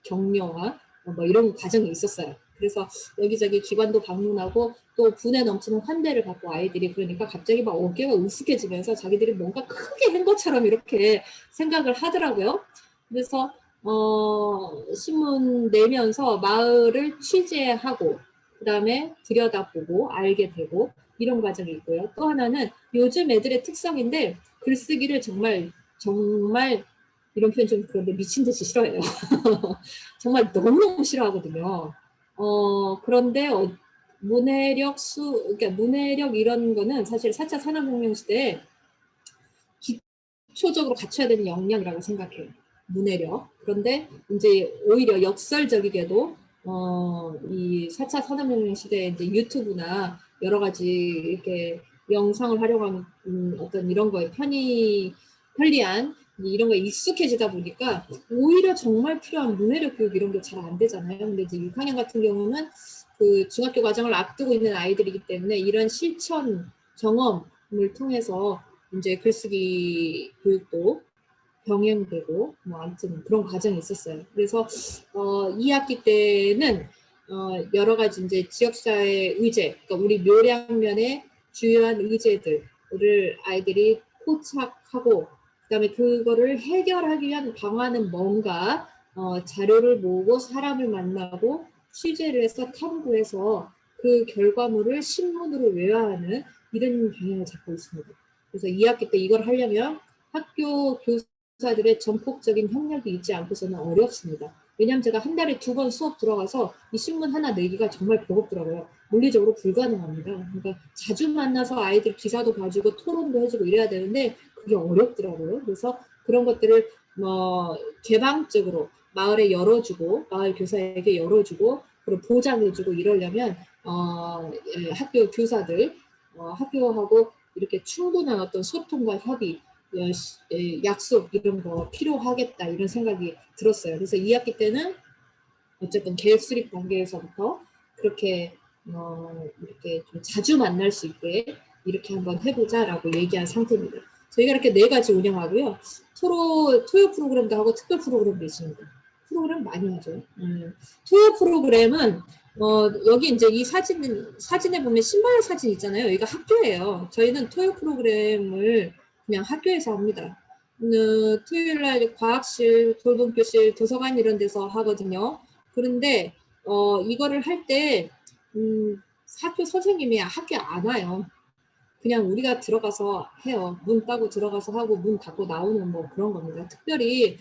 격려와 뭐 이런 과정이 있었어요. 그래서 여기저기 기관도 방문하고 또 분에 넘치는 환대를 받고 아이들이 그러니까 갑자기 막 어깨가 으쓱해지면서 자기들이 뭔가 크게 한 것처럼 이렇게 생각을 하더라고요. 그래서 신문 내면서 마을을 취재하고 그 다음에 들여다보고 알게 되고 이런 과정이 있고요. 또 하나는 요즘 애들의 특성인데 글쓰기를 정말 이런 표현 좀 그런데 미친 듯이 싫어해요. 정말 너무너무 싫어하거든요. 그런데 그러니까 문해력 이런 거는 사실 4차 산업혁명 시대에 기초적으로 갖춰야 되는 역량이라고 생각해요. 문해력. 그런데 이제 오히려 역설적이게도 이 4차 산업혁명 시대에 이제 유튜브나 여러 가지 이렇게 영상을 활용한 어떤 이런 거에 편리한 이런 거에 익숙해지다 보니까 오히려 정말 필요한 문해력 교육 이런 게 잘 안 되잖아요. 근데 이제 6학년 같은 경우는 그 중학교 과정을 앞두고 있는 아이들이기 때문에 이런 실천 경험을 통해서 이제 글쓰기 교육도 병행되고 뭐 아무튼 그런 과정이 있었어요. 그래서 2학기 때는 여러 가지 이제 지역사회 의제, 그러니까 우리 묘량면의 주요한 의제들을 아이들이 포착하고 그다음에 그거를 해결하기 위한 방안은 뭔가 자료를 모으고 사람을 만나고 취재를 해서 탐구해서 그 결과물을 신문으로 외화하는 이런 방향을 잡고 있습니다. 그래서 2학기 때 이걸 하려면 학교 교사들의 전폭적인 협력이 있지 않고서는 어렵습니다. 왜냐하면 제가 한 달에 2번 수업 들어가서 이 신문 하나 내기가 정말 버겁더라고요. 물리적으로 불가능합니다. 그러니까 자주 만나서 아이들 기사도 봐주고 토론도 해주고 이래야 되는데 그게 어렵더라고요. 그래서 그런 것들을 뭐 개방적으로 마을에 열어주고 마을 교사에게 열어주고 그리고 보장해주고 이러려면 학교 교사들 학교하고 이렇게 충분한 어떤 소통과 협의 약속 이런 거 필요하겠다 이런 생각이 들었어요. 그래서 2학기 때는 어쨌든 계획 수립 단계에서부터 그렇게 이렇게 좀 자주 만날 수 있게 이렇게 한번 해보자라고 얘기한 상태입니다. 저희가 이렇게 4가지 운영하고요. 토요 프로그램도 하고 특별 프로그램도 있습니다. 프로그램 많이 하죠. 토요 프로그램은 여기 이제 이 사진에 보면 신발 사진 있잖아요. 여기가 학교예요. 저희는 토요 프로그램을 그냥 학교에서 합니다. 토요일날 과학실, 돌봄교실, 도서관 이런 데서 하거든요. 그런데 이거를 할 때 학교 선생님이 학교에 안 와요. 그냥 우리가 들어가서 해요. 문 따고 들어가서 하고 문 닫고 나오는 뭐 그런 겁니다. 특별히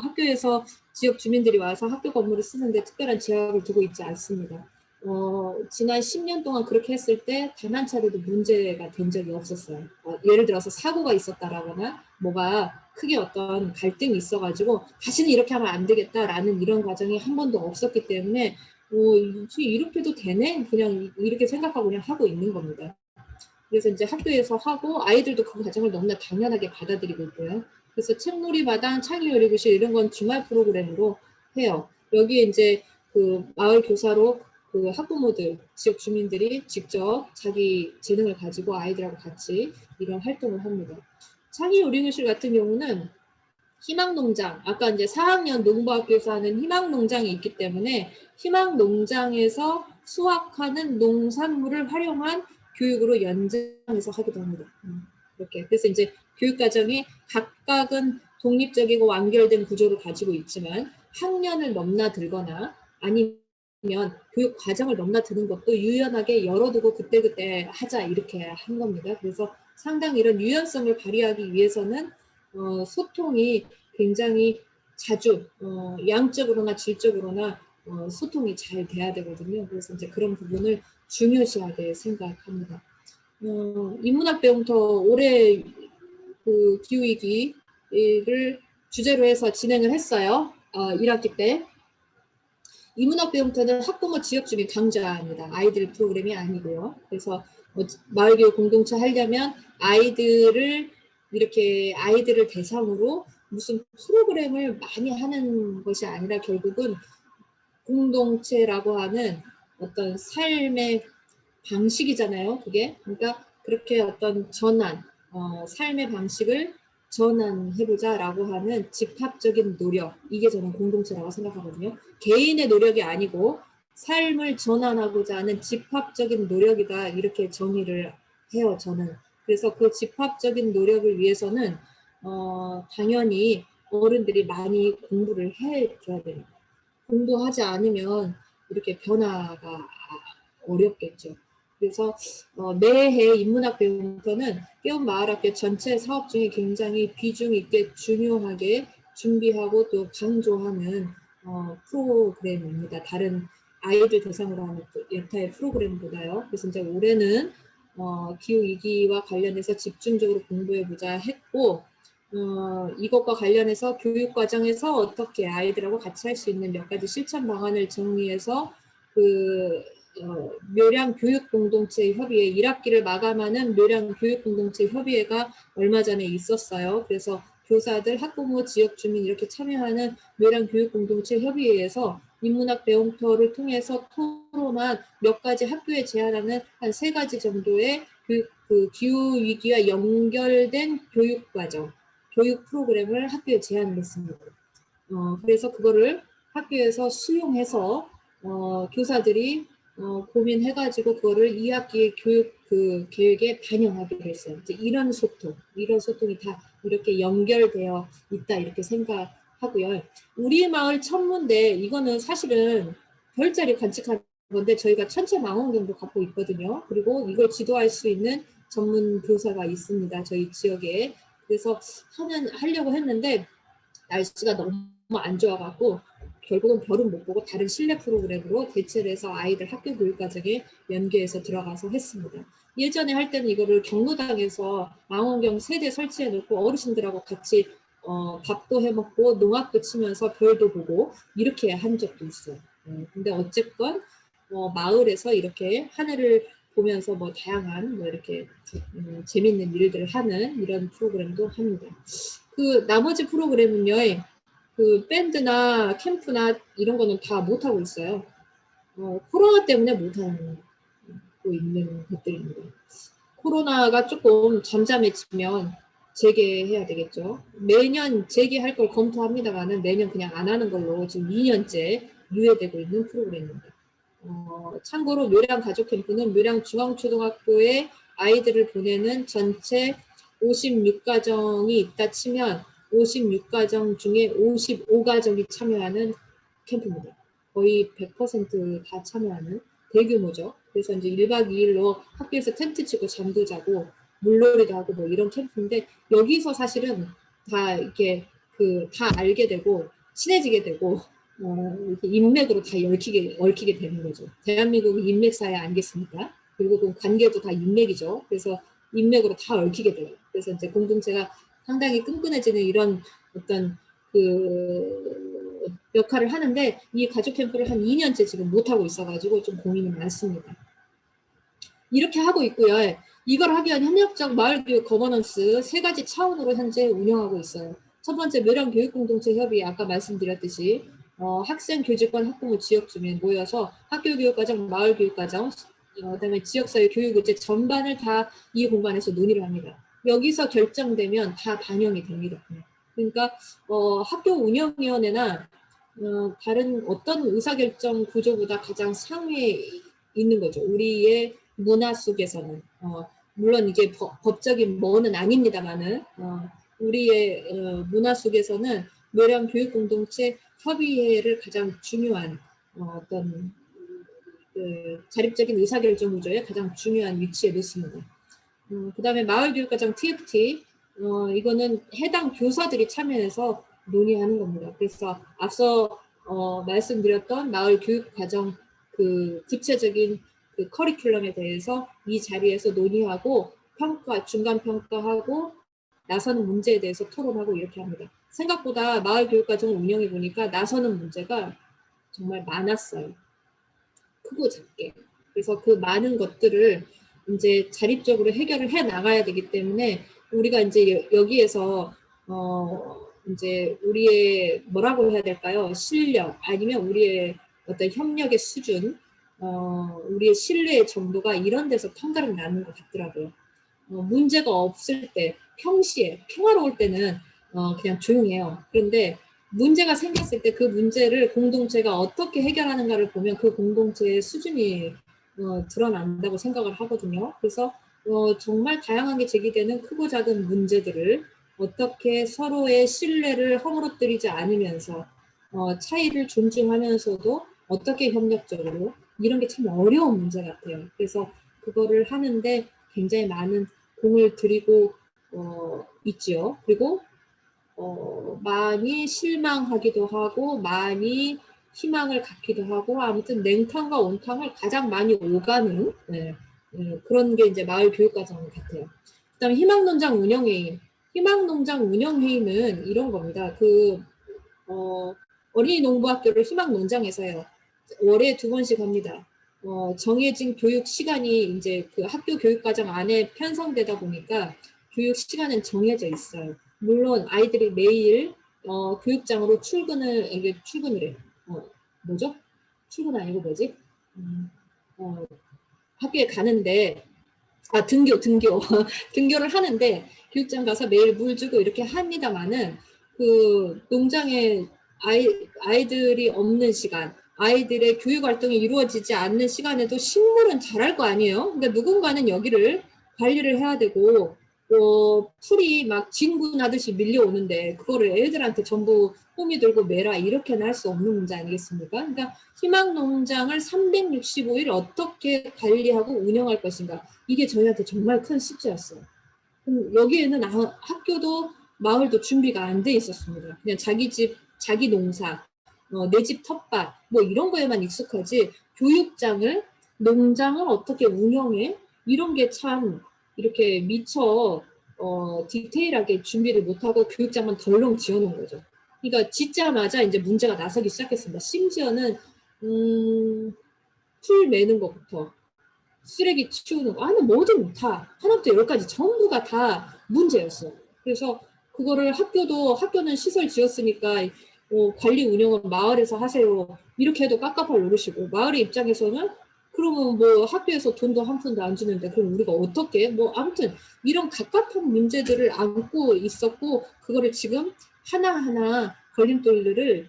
학교에서 지역 주민들이 와서 학교 건물을 쓰는데 특별한 제약을 두고 있지 않습니다. 지난 10년 동안 그렇게 했을 때 단 한 차례도 문제가 된 적이 없었어요. 예를 들어서 사고가 있었다라거나 뭐가 크게 어떤 갈등이 있어가지고 다시는 이렇게 하면 안 되겠다라는 이런 과정이 한 번도 없었기 때문에 이렇게도 되네? 그냥 이렇게 생각하고 그냥 하고 있는 겁니다. 그래서 이제 학교에서 하고 아이들도 그 과정을 너무나 당연하게 받아들이고 있고요. 그래서 책놀이 마당, 창의요리교실 이런 건 주말 프로그램으로 해요. 여기에 이제 그 마을 교사로 그 학부모들, 지역 주민들이 직접 자기 재능을 가지고 아이들하고 같이 이런 활동을 합니다. 창의요리교실 같은 경우는 희망농장, 아까 이제 4학년 농부학교에서 하는 희망농장이 있기 때문에 희망농장에서 수확하는 농산물을 활용한 교육으로 연장해서 하기도 합니다. 이렇게. 그래서 이제 교육과정이 각각은 독립적이고 완결된 구조를 가지고 있지만 학년을 넘나들거나 아니면 교육 과정을 넘나드는 것도 유연하게 열어두고 그때그때 하자 이렇게 한 겁니다. 그래서 상당히 이런 유연성을 발휘하기 위해서는 소통이 굉장히 자주 양적으로나 질적으로나 소통이 잘 돼야 되거든요. 그래서 이제 그런 부분을 중요시하게 생각합니다. 인문학 배움터 올해 그 기후위기를 주제로 해서 진행을 했어요. 1학기 때. 인문학 배움터는 학부모 지역주민 강좌입니다. 아이들 프로그램이 아니고요. 그래서 마을교육 공동체 하려면 아이들을 대상으로 무슨 프로그램을 많이 하는 것이 아니라 결국은 공동체라고 하는 어떤 삶의 방식이잖아요. 그게. 그러니까 그렇게 어떤 삶의 방식을 전환해보자라고 하는 집합적인 노력, 이게 저는 공동체라고 생각하거든요. 개인의 노력이 아니고 삶을 전환하고자 하는 집합적인 노력이다 이렇게 정의를 해요. 저는. 그래서 그 집합적인 노력을 위해서는 당연히 어른들이 많이 공부를 해줘야 돼요. 공부하지 않으면 이렇게 변화가 어렵겠죠. 그래서 매해 인문학 배움터는 깨움마을학교 전체 사업 중에 굉장히 비중 있게 중요하게 준비하고 또 강조하는 프로그램입니다. 다른 아이들 대상으로 하는 여타의 프로그램보다요. 그래서 이제 올해는 기후위기와 관련해서 집중적으로 공부해보자 했고 이것과 관련해서 교육과정에서 어떻게 아이들하고 같이 할 수 있는 몇 가지 실천 방안을 정리해서 묘량교육공동체 협의회 1학기를 마감하는 묘량교육공동체 협의회가 얼마 전에 있었어요. 그래서 교사들, 학부모, 지역주민 이렇게 참여하는 묘량교육공동체 협의회에서 인문학 배움터를 통해서 토론한 몇 가지 학교에 제안하는 한 3가지 정도의 그 기후위기와 연결된 교육과정, 교육 프로그램을 학교에 제안을 했습니다. 그래서 그거를 학교에서 수용해서 교사들이 고민해가지고 그거를 2학기 교육 그 계획에 반영하게 됐어요. 이제 이런 소통이 다 이렇게 연결되어 있다 이렇게 생각하고요. 우리 마을 천문대 이거는 사실은 별자리 관측하는 건데 저희가 천체망원경도 갖고 있거든요. 그리고 이걸 지도할 수 있는 전문 교사가 있습니다. 저희 지역에. 그래서 하려고 했는데 날씨가 너무 안 좋아갖고 결국은 별은 못 보고 다른 실내 프로그램으로 대체를 해서 아이들 학교 교육과정에 연계해서 들어가서 했습니다. 예전에 할 때는 이거를 경로당에서 망원경 세대 설치해 놓고 어르신들하고 같이 밥도 해먹고 농악도 치면서 별도 보고 이렇게 한 적도 있어요. 근데 어쨌건 마을에서 이렇게 하늘을 보면서 뭐 다양한 뭐 이렇게 재밌는 일들을 하는 이런 프로그램도 합니다. 그 나머지 프로그램은요, 그 밴드나 캠프나 이런 거는 다 못하고 있어요. 코로나 때문에 못하고 있는 것들입니다. 코로나가 조금 잠잠해지면 재개해야 되겠죠. 매년 재개할 걸 검토합니다만은 매년 그냥 안 하는 걸로 지금 2년째 유예되고 있는 프로그램입니다. 참고로 묘량 가족 캠프는 묘량 중앙초등학교에 아이들을 보내는 전체 56가정이 있다 치면 56가정 중에 55가정이 참여하는 캠프입니다. 거의 100%다 참여하는 대규모죠. 그래서 이제 1박 2일로 학교에서 텐트 치고 잠도 자고 물놀이도 하고 뭐 이런 캠프인데 여기서 사실은 다 이렇게 다 알게 되고 친해지게 되고 이렇게 인맥으로 다 얽히게 되는 거죠. 대한민국은 인맥사회 아니겠습니까? 그리고 그 관계도 다 인맥이죠. 그래서 인맥으로 다 얽히게 돼요. 그래서 이제 공동체가 상당히 끈끈해지는 이런 어떤 역할을 하는데 이 가족 캠프를 한 2년째 지금 못하고 있어가지고 좀 고민이 많습니다. 이렇게 하고 있고요. 이걸 하기 위한 협력적 마을교육 거버넌스 3가지 차원으로 현재 운영하고 있어요. 첫 번째 묘량교육공동체협의 아까 말씀드렸듯이 학생, 교직원, 학부모, 지역주민 모여서 학교교육과정, 마을교육과정, 그다음에 지역사회 교육의제 전반을 다 이 공간에서 논의를 합니다. 여기서 결정되면 다 반영이 됩니다. 그러니까 학교 운영위원회나 다른 어떤 의사결정 구조보다 가장 상위에 있는 거죠. 우리의 문화 속에서는 물론 이게 법적인 뭐는 아닙니다만은 우리의 문화 속에서는 묘량 교육공동체 협의회를 가장 중요한 어떤 자립적인 의사결정 구조에 가장 중요한 위치에 놓습니다. 그 다음에 마을교육과정 TFT 이거는 해당 교사들이 참여해서 논의하는 겁니다. 그래서 앞서 말씀드렸던 마을교육과정 그 구체적인 그 커리큘럼에 대해서 이 자리에서 논의하고 중간평가하고 나서는 문제에 대해서 토론하고 이렇게 합니다. 생각보다 마을교육과정을 운영해 보니까 나서는 문제가 정말 많았어요. 크고 작게. 그래서 그 많은 것들을 이제 자립적으로 해결을 해 나가야 되기 때문에 우리가 이제 여기에서 이제 우리의 뭐라고 해야 될까요? 실력 아니면 우리의 어떤 협력의 수준, 우리의 신뢰의 정도가 이런 데서 턴가름 나는 것 같더라고요. 문제가 없을 때, 평시에 평화로울 때는 그냥 조용해요. 그런데 문제가 생겼을 때 그 문제를 공동체가 어떻게 해결하는가를 보면 그 공동체의 수준이 드러난다고 생각을 하거든요. 그래서 정말 다양하게 제기되는 크고 작은 문제들을 어떻게 서로의 신뢰를 허물어뜨리지 않으면서 차이를 존중하면서도 어떻게 협력적으로 이런 게 참 어려운 문제 같아요. 그래서 그거를 하는데 굉장히 많은 공을 들이고 있지요. 그리고 많이 실망하기도 하고 많이 희망을 갖기도 하고 아무튼 냉탕과 온탕을 가장 많이 오가는 그런 게 이제 마을 교육과정 같아요. 그다음에 희망농장 운영회의. 희망농장 운영회의는 이런 겁니다. 어린이 농부학교를 희망농장에서 해요. 월에 2번씩 합니다. 정해진 교육 시간이 이제 그 학교 교육과정 안에 편성되다 보니까 교육 시간은 정해져 있어요. 물론 아이들이 매일 교육장으로 출근을 해. 뭐죠? 출근 아니고 뭐지? 학교에 가는데 등교 등교를 하는데 교육장 가서 매일 물 주고 이렇게 합니다만은 그 농장에 아이들이 없는 시간, 아이들의 교육 활동이 이루어지지 않는 시간에도 식물은 자랄 거 아니에요. 그러니까 누군가는 여기를 관리를 해야 되고 풀이 막 진군하듯이 밀려오는데 그거를 애들한테 전부 홈이 들고 매라 이렇게는 할 수 없는 문제 아니겠습니까? 그러니까 희망농장을 365일 어떻게 관리하고 운영할 것인가 이게 저희한테 정말 큰 숙제였어요. 여기에는 학교도 마을도 준비가 안 돼 있었습니다. 그냥 자기 집, 자기 농사, 내 집 텃밭 뭐 이런 거에만 익숙하지 교육장을 농장을 어떻게 운영해 이런 게 참 이렇게 미처 디테일하게 준비를 못하고 교육장만 덜렁 지어놓은 거죠. 그러니까 짓자마자 이제 문제가 나서기 시작했습니다. 심지어는 풀 매는 것부터 쓰레기 치우는 거 아니 뭐든 다 하나부터 열까지 전부가 다 문제였어요. 그래서 그거를 학교는 시설 지었으니까 관리 운영은 마을에서 하세요. 이렇게 해도 깝깝할 노릇이고 마을의 입장에서는 그러면 뭐 학교에서 돈도 한 푼도 안 주는데 그럼 우리가 어떻게 뭐 아무튼 이런 갑갑한 문제들을 안고 있었고 그거를 지금 하나하나 걸림돌들을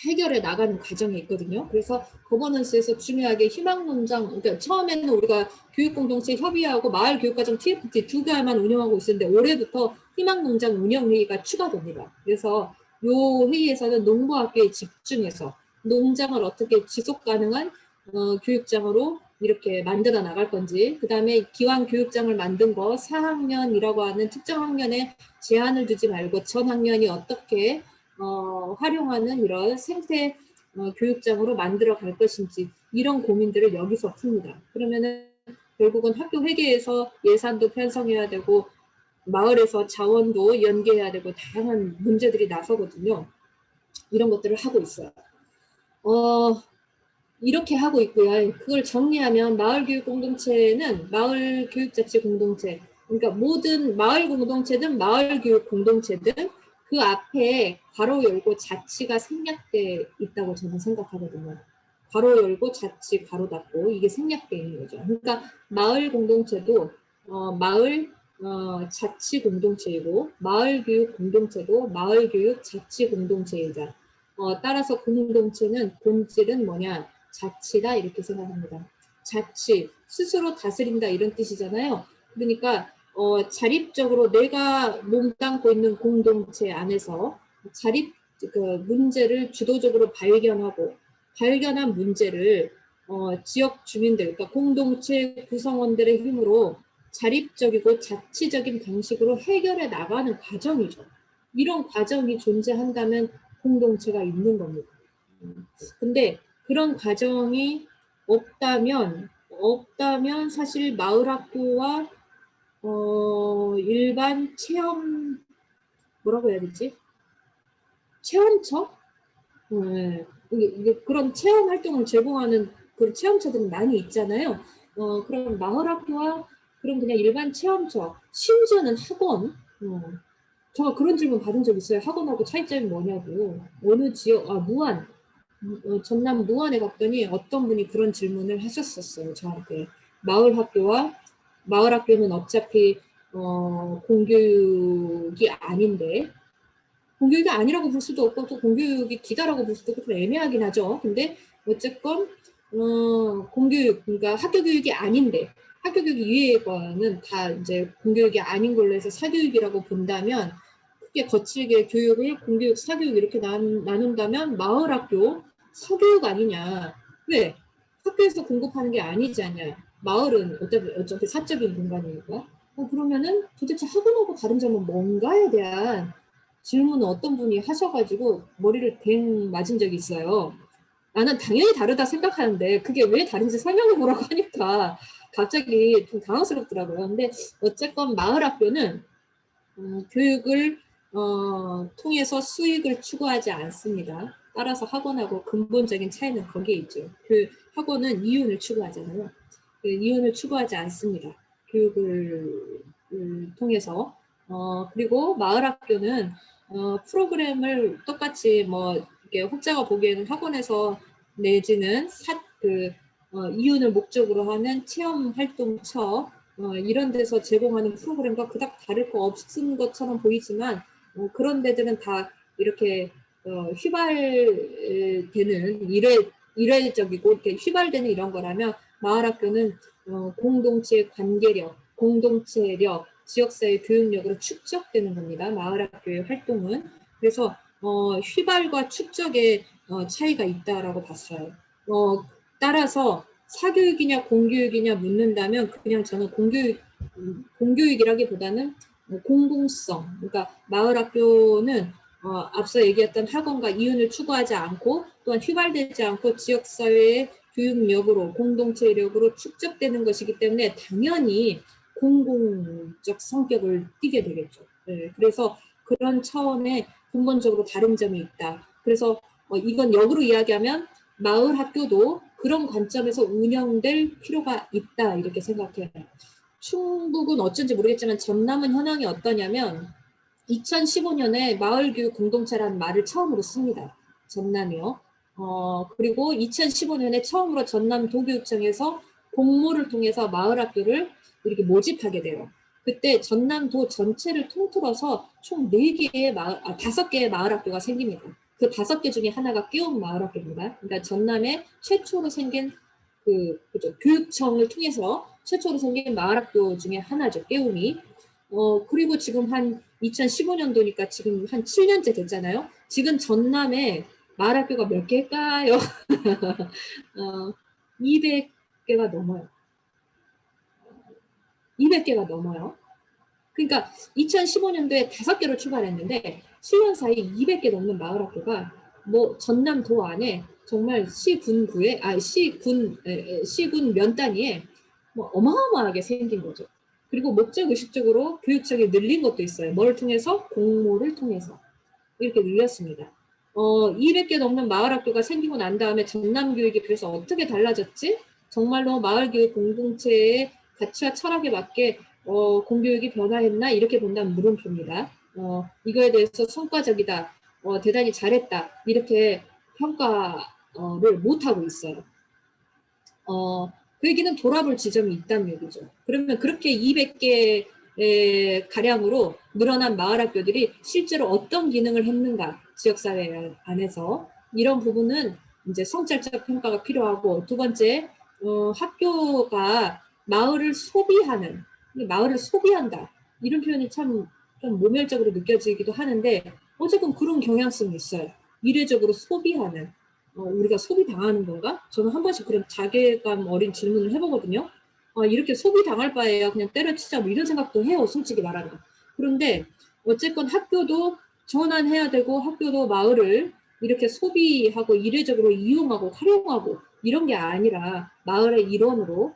해결해 나가는 과정이 있거든요. 그래서 거버넌스에서 중요하게 희망농장, 그러니까 처음에는 우리가 교육공동체 협의하고 마을교육과정 TFT 두 개만 운영하고 있었는데 올해부터 희망농장 운영회의가 추가됩니다. 그래서 이 회의에서는 농부학교에 집중해서 농장을 어떻게 지속가능한 교육장으로 이렇게 만들어 나갈 건지, 그 다음에 기왕 교육장을 만든 거 4학년이라고 하는 특정 학년에 제한을 두지 말고 전 학년이 어떻게 활용하는 이런 생태 교육장으로 만들어 갈 것인지 이런 고민들을 여기서 풉니다. 그러면은 결국은 학교 회계에서 예산도 편성해야 되고 마을에서 자원도 연계해야 되고 다양한 문제들이 나서거든요. 이런 것들을 하고 있어요. 이렇게 하고 있고요. 그걸 정리하면 마을교육공동체는 마을교육자치공동체, 그러니까 모든 마을 공동체든 마을교육 공동체든 그 앞에 괄호 열고 자치가 생략돼 있다고 저는 생각하거든요. 괄호 열고 자치 괄호 닫고 이게 생략돼 있는 거죠. 그러니까 마을 공동체도 마을 자치 공동체이고 마을교육 공동체도 마을교육 자치 공동체이자 따라서 공동체는 본질은 뭐냐? 자치다 이렇게 생각합니다. 자치, 스스로 다스린다 이런 뜻이잖아요. 그러니까 자립적으로 내가 몸담고 있는 공동체 안에서 그 문제를 주도적으로 발견하고 발견한 문제를 지역 주민들, 그러니까 공동체 구성원들의 힘으로 자립적이고 자치적인 방식으로 해결해 나가는 과정이죠. 이런 과정이 존재한다면 공동체가 있는 겁니다. 근데 그런 과정이 없다면 사실 마을학교와 일반 체험 뭐라고 해야 되지? 체험처? 네. 이게 그런 체험 활동을 제공하는 그런 체험처들은 많이 있잖아요. 그런 마을학교와 그런 그냥 일반 체험처, 심지어는 학원. 제가 그런 질문 받은 적 있어요. 학원하고 차이점이 뭐냐고. 어느 지역, 무안. 전남 무안에 갔더니 어떤 분이 그런 질문을 하셨었어요. 저한테. 마을 학교는 어차피 공교육이 아닌데 공교육이 아니라고 볼 수도 없고 또 공교육이 기다라고 볼 수도 없고 좀 애매하긴 하죠. 근데 어쨌건 공교육 그러니까 학교 교육이 아닌데 학교 교육 이외의 거는 다 이제 공교육이 아닌 걸로 해서 사교육이라고 본다면 크게 거칠게 교육을 공교육, 사교육 이렇게 나눈다면 마을학교 사교육 아니냐. 왜? 학교에서 공급하는 게 아니지 않냐. 마을은 어차피 사적인 공간이니까. 그러면은 도대체 학원하고 다른 점은 뭔가에 대한 질문을 어떤 분이 하셔가지고 머리를 뱅 맞은 적이 있어요. 나는 당연히 다르다 생각하는데 그게 왜 다른지 설명해 보라고 하니까 갑자기 좀 당황스럽더라고요. 근데 어쨌건 마을학교는 교육을 통해서 수익을 추구하지 않습니다. 따라서 학원하고 근본적인 차이는 거기에 있죠. 학원은 이윤을 추구하잖아요. 이윤을 추구하지 않습니다. 교육을 통해서. 그리고 마을학교는 프로그램을 똑같이 뭐 이렇게 혹자가 보기에는 학원에서 내지는 이윤을 목적으로 하는 체험 활동처 이런 데서 제공하는 프로그램과 그닥 다를 거 없은 것처럼 보이지만 그런 데들은 다 이렇게 휘발되는 일회적이고 이렇게 휘발되는 이런 거라면 마을학교는 공동체 관계력, 공동체력, 지역사회 교육력으로 축적되는 겁니다. 마을학교의 활동은. 그래서 휘발과 축적의 차이가 있다라고 봤어요. 따라서 사교육이냐 공교육이냐 묻는다면 그냥 저는 공교육이라기보다는 공공성. 그러니까 마을학교는 앞서 얘기했던 학원과 이윤을 추구하지 않고 또한 휘발되지 않고 지역사회의 교육력으로 공동체력으로 축적되는 것이기 때문에 당연히 공공적 성격을 띠게 되겠죠. 네, 그래서 그런 차원의 근본적으로 다른 점이 있다. 그래서 이건 역으로 이야기하면 마을 학교도 그런 관점에서 운영될 필요가 있다 이렇게 생각해요. 충북은 어쩐지 모르겠지만 전남은 현황이 어떠냐면 2015년에 마을교육 공동체라는 말을 처음으로 씁니다. 전남이요. 그리고 2015년에 처음으로 전남 도교육청에서 공모를 통해서 마을학교를 이렇게 모집하게 돼요. 그때 전남도 전체를 통틀어서 총 4개의 5개의 마을학교가 생깁니다. 그 5개 중에 하나가 깨움 마을학교입니다. 그러니까 전남에 최초로 생긴 그죠, 교육청을 통해서 최초로 생긴 마을학교 중에 하나죠. 깨움이. 그리고 지금 한 2015년도니까 지금 한 7년째 됐잖아요. 지금 전남에 마을학교가 몇 개일까요? 200개가 넘어요. 200개가 넘어요. 그러니까 2015년도에 5개로 출발했는데 7년 사이 200개 넘는 마을학교가 뭐 전남도 안에 정말 시군 면 단위에 뭐 어마어마하게 생긴 거죠. 그리고 목적 의식적으로 교육청이 늘린 것도 있어요. 뭘 통해서? 공모를 통해서 이렇게 늘렸습니다. 200개 넘는 마을학교가 생기고 난 다음에 전남교육이 그래서 어떻게 달라졌지? 정말로 마을교육 공동체의 가치와 철학에 맞게 공교육이 변화했나? 이렇게 본다면 물음표입니다. 이거에 대해서 성과적이다, 대단히 잘했다, 이렇게 평가를 못하고 있어요. 그 얘기는 돌아볼 지점이 있다는 얘기죠. 그러면 그렇게 200개 가량으로 늘어난 마을학교들이 실제로 어떤 기능을 했는가, 지역사회 안에서 이런 부분은 이제 성찰적 평가가 필요하고, 두 번째, 학교가 마을을 소비한다, 이런 표현이 참 좀 모멸적으로 느껴지기도 하는데 어쨌든 그런 경향성이 있어요. 이례적으로 소비하는, 우리가 소비당하는 건가? 저는 한 번씩 그런 자괴감 어린 질문을 해보거든요. 이렇게 소비당할 바에야 그냥 때려치자 뭐 이런 생각도 해요. 솔직히 말하면. 그런데 어쨌건 학교도 전환해야 되고 학교도 마을을 이렇게 소비하고 이례적으로 이용하고 활용하고 이런 게 아니라 마을의 일원으로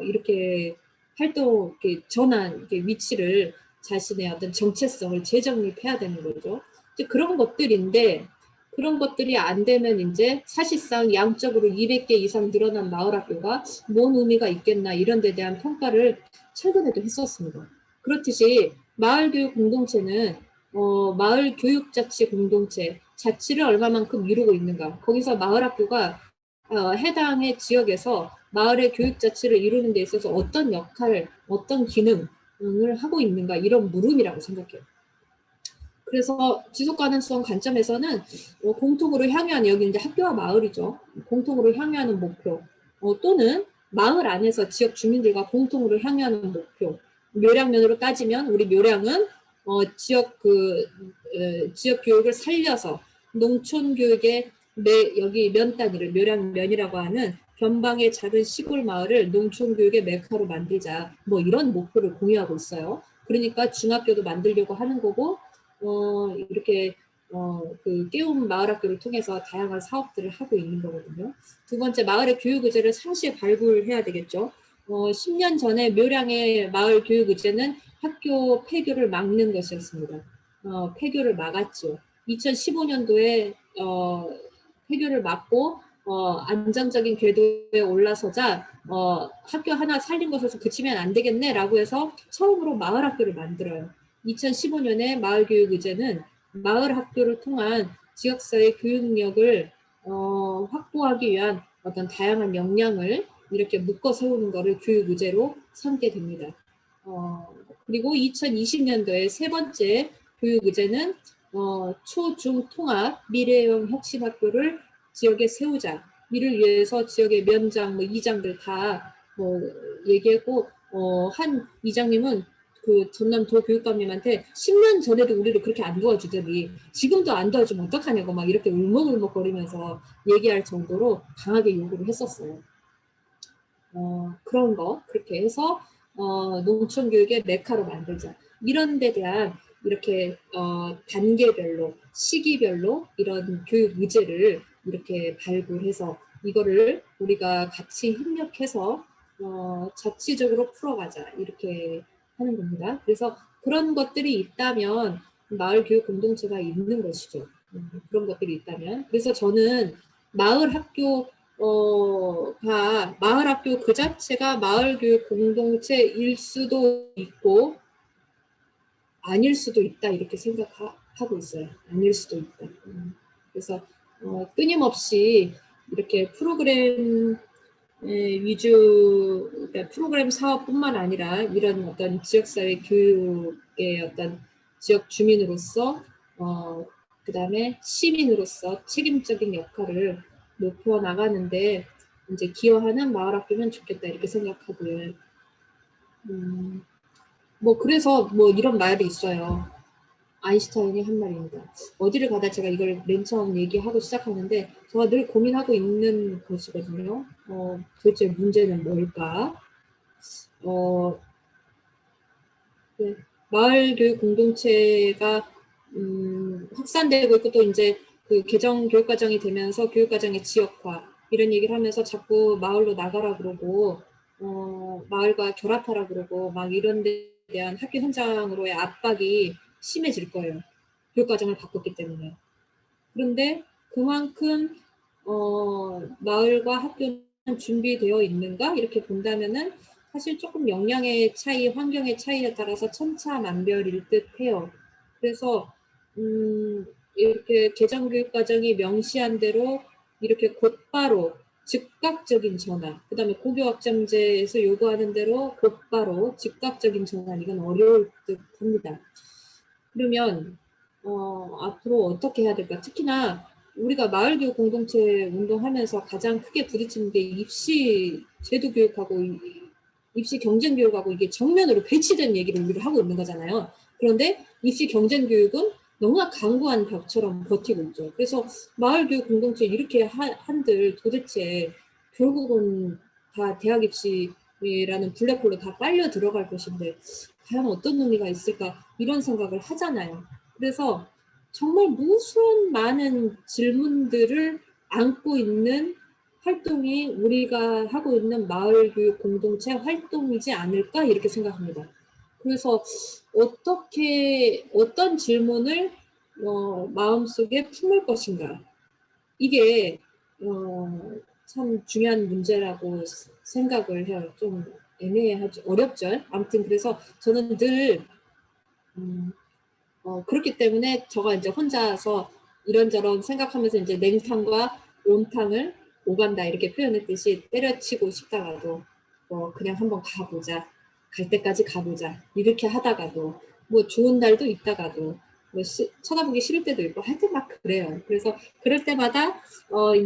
이렇게 활동, 이렇게 전환, 이렇게 위치를 자신의 어떤 정체성을 재정립해야 되는 거죠. 이제 그런 것들인데 그런 것들이 안 되면 이제 사실상 양적으로 200개 이상 늘어난 마을학교가 뭔 의미가 있겠나 이런 데 대한 평가를 최근에도 했었습니다. 그렇듯이 마을교육 공동체는 마을교육자치 공동체, 자치를 얼마만큼 이루고 있는가. 거기서 마을학교가 해당의 지역에서 마을의 교육자치를 이루는 데 있어서 어떤 역할, 어떤 기능을 하고 있는가 이런 물음이라고 생각해요. 그래서 지속가능성 관점에서는 공통으로 향유하는, 여기 이제 학교와 마을이죠. 공통으로 향유하는 목표, 또는 마을 안에서 지역 주민들과 공통으로 향유하는 목표. 묘량면으로 따지면 우리 묘량은 지역 교육을 살려서 농촌 교육의 여기 면 단위를 묘량면이라고 하는 변방의 작은 시골 마을을 농촌 교육의 메카로 만들자, 뭐 이런 목표를 공유하고 있어요. 그러니까 중학교도 만들려고 하는 거고, 이렇게 그 깨움 마을학교를 통해서 다양한 사업들을 하고 있는 거거든요. 두 번째, 마을의 교육 의제를 상시에 발굴해야 되겠죠. 10년 전에 묘량의 마을 교육 의제는 학교 폐교를 막는 것이었습니다. 폐교를 막았죠. 2015년도에 폐교를 막고 안정적인 궤도에 올라서자 학교 하나 살린 것에서 그치면 안 되겠네라고 해서 처음으로 마을 학교를 만들어요. 2015년에 마을교육의제는 마을 학교를 통한 지역사회 교육력을 확보하기 위한 어떤 다양한 역량을 이렇게 묶어 세우는 것을 교육의제로 삼게 됩니다. 그리고 2020년도에 세 번째 교육의제는 초, 중 통합 미래형 혁신학교를 지역에 세우자. 이를 위해서 지역의 면장, 뭐 이장들 다 뭐 얘기했고, 한 이장님은 그 전남도 교육감님한테 10년 전에도 우리를 그렇게 안 도와주더니 지금도 안 도와주면 어떡하냐고 막 이렇게 울먹울먹거리면서 얘기할 정도로 강하게 요구를 했었어요. 그런 거 그렇게 해서 농촌 교육의 메카로 만들자. 이런 데 대한 이렇게 단계별로 시기별로 이런 교육 의제를 이렇게 발굴해서 이거를 우리가 같이 협력해서 자치적으로 풀어가자 이렇게 하는 겁니다. 그래서 그런 것들이 있다면 마을 교육 공동체가 있는 것이죠. 그런 것들이 있다면. 그래서 저는 마을 학교 그 자체가 마을 교육 공동체일 수도 있고 아닐 수도 있다 이렇게 생각하고 있어요. 아닐 수도 있다. 그래서 끊임없이 이렇게 프로그램 그러니까 프로그램 사업뿐만 아니라 이런 어떤 지역사회 교육의 어떤 지역 주민으로서 그다음에 시민으로서 책임적인 역할을 높여 나가는데 이제 기여하는 마을학교면 좋겠다 이렇게 생각하고요. 뭐 그래서 뭐 이런 말이 있어요. 아인슈타인이 한 말입니다. 어디를 가다 제가 이걸 맨 처음 얘기하고 시작하는데 제가 늘 고민하고 있는 것이거든요. 도대체 문제는 뭘까? 네, 마을 교육 공동체가 확산되고 있고 또 이제 그 개정 교육 과정이 되면서 교육 과정의 지역화 이런 얘기를 하면서 자꾸 마을로 나가라 그러고 마을과 결합하라 그러고 막 이런 데 대한 학교 현장으로의 압박이 심해질 거예요. 교육 과정을 바꿨기 때문에. 그런데 그만큼 마을과 학교는 준비되어 있는가 이렇게 본다면은 사실 조금 역량의 차이, 환경의 차이에 따라서 천차만별일 듯해요. 그래서 이렇게 개정교육 과정이 명시한 대로 이렇게 곧바로 즉각적인 전환, 그다음에 고교학점제에서 요구하는 대로 곧바로 즉각적인 전환 이건 어려울 듯합니다. 그러면 앞으로 어떻게 해야 될까? 특히나 우리가 마을교육 공동체 운동하면서 가장 크게 부딪히는 게 입시 제도 교육하고 입시 경쟁 교육하고 이게 정면으로 배치된 얘기를 우리가 하고 있는 거잖아요. 그런데 입시 경쟁 교육은 너무나 강고한 벽처럼 버티고 있죠. 그래서 마을교육 공동체 이렇게 한들 도대체 결국은 다 대학 입시라는 블랙홀로 다 빨려 들어갈 것인데 과연 어떤 의미가 있을까 이런 생각을 하잖아요. 그래서 정말 무수한 많은 질문들을 안고 있는 활동이 우리가 하고 있는 마을교육 공동체 활동이지 않을까 이렇게 생각합니다. 그래서 어떤 질문을 마음속에 품을 것인가 이게 참 중요한 문제라고 생각을 해요. 좀 애매하죠. 어렵죠. 아무튼 그래서 저는 늘 그렇기 때문에 저가 이제 혼자서 이런저런 생각하면서 이제 냉탕과 온탕을 오간다 이렇게 표현했듯이 때려치고 싶다가도 그냥 한번 가보자. 갈 때까지 가보자. 이렇게 하다가도 뭐 좋은 날도 있다가도 뭐 쳐다보기 싫을 때도 있고 하여튼 막 그래요. 그래서 그럴 때마다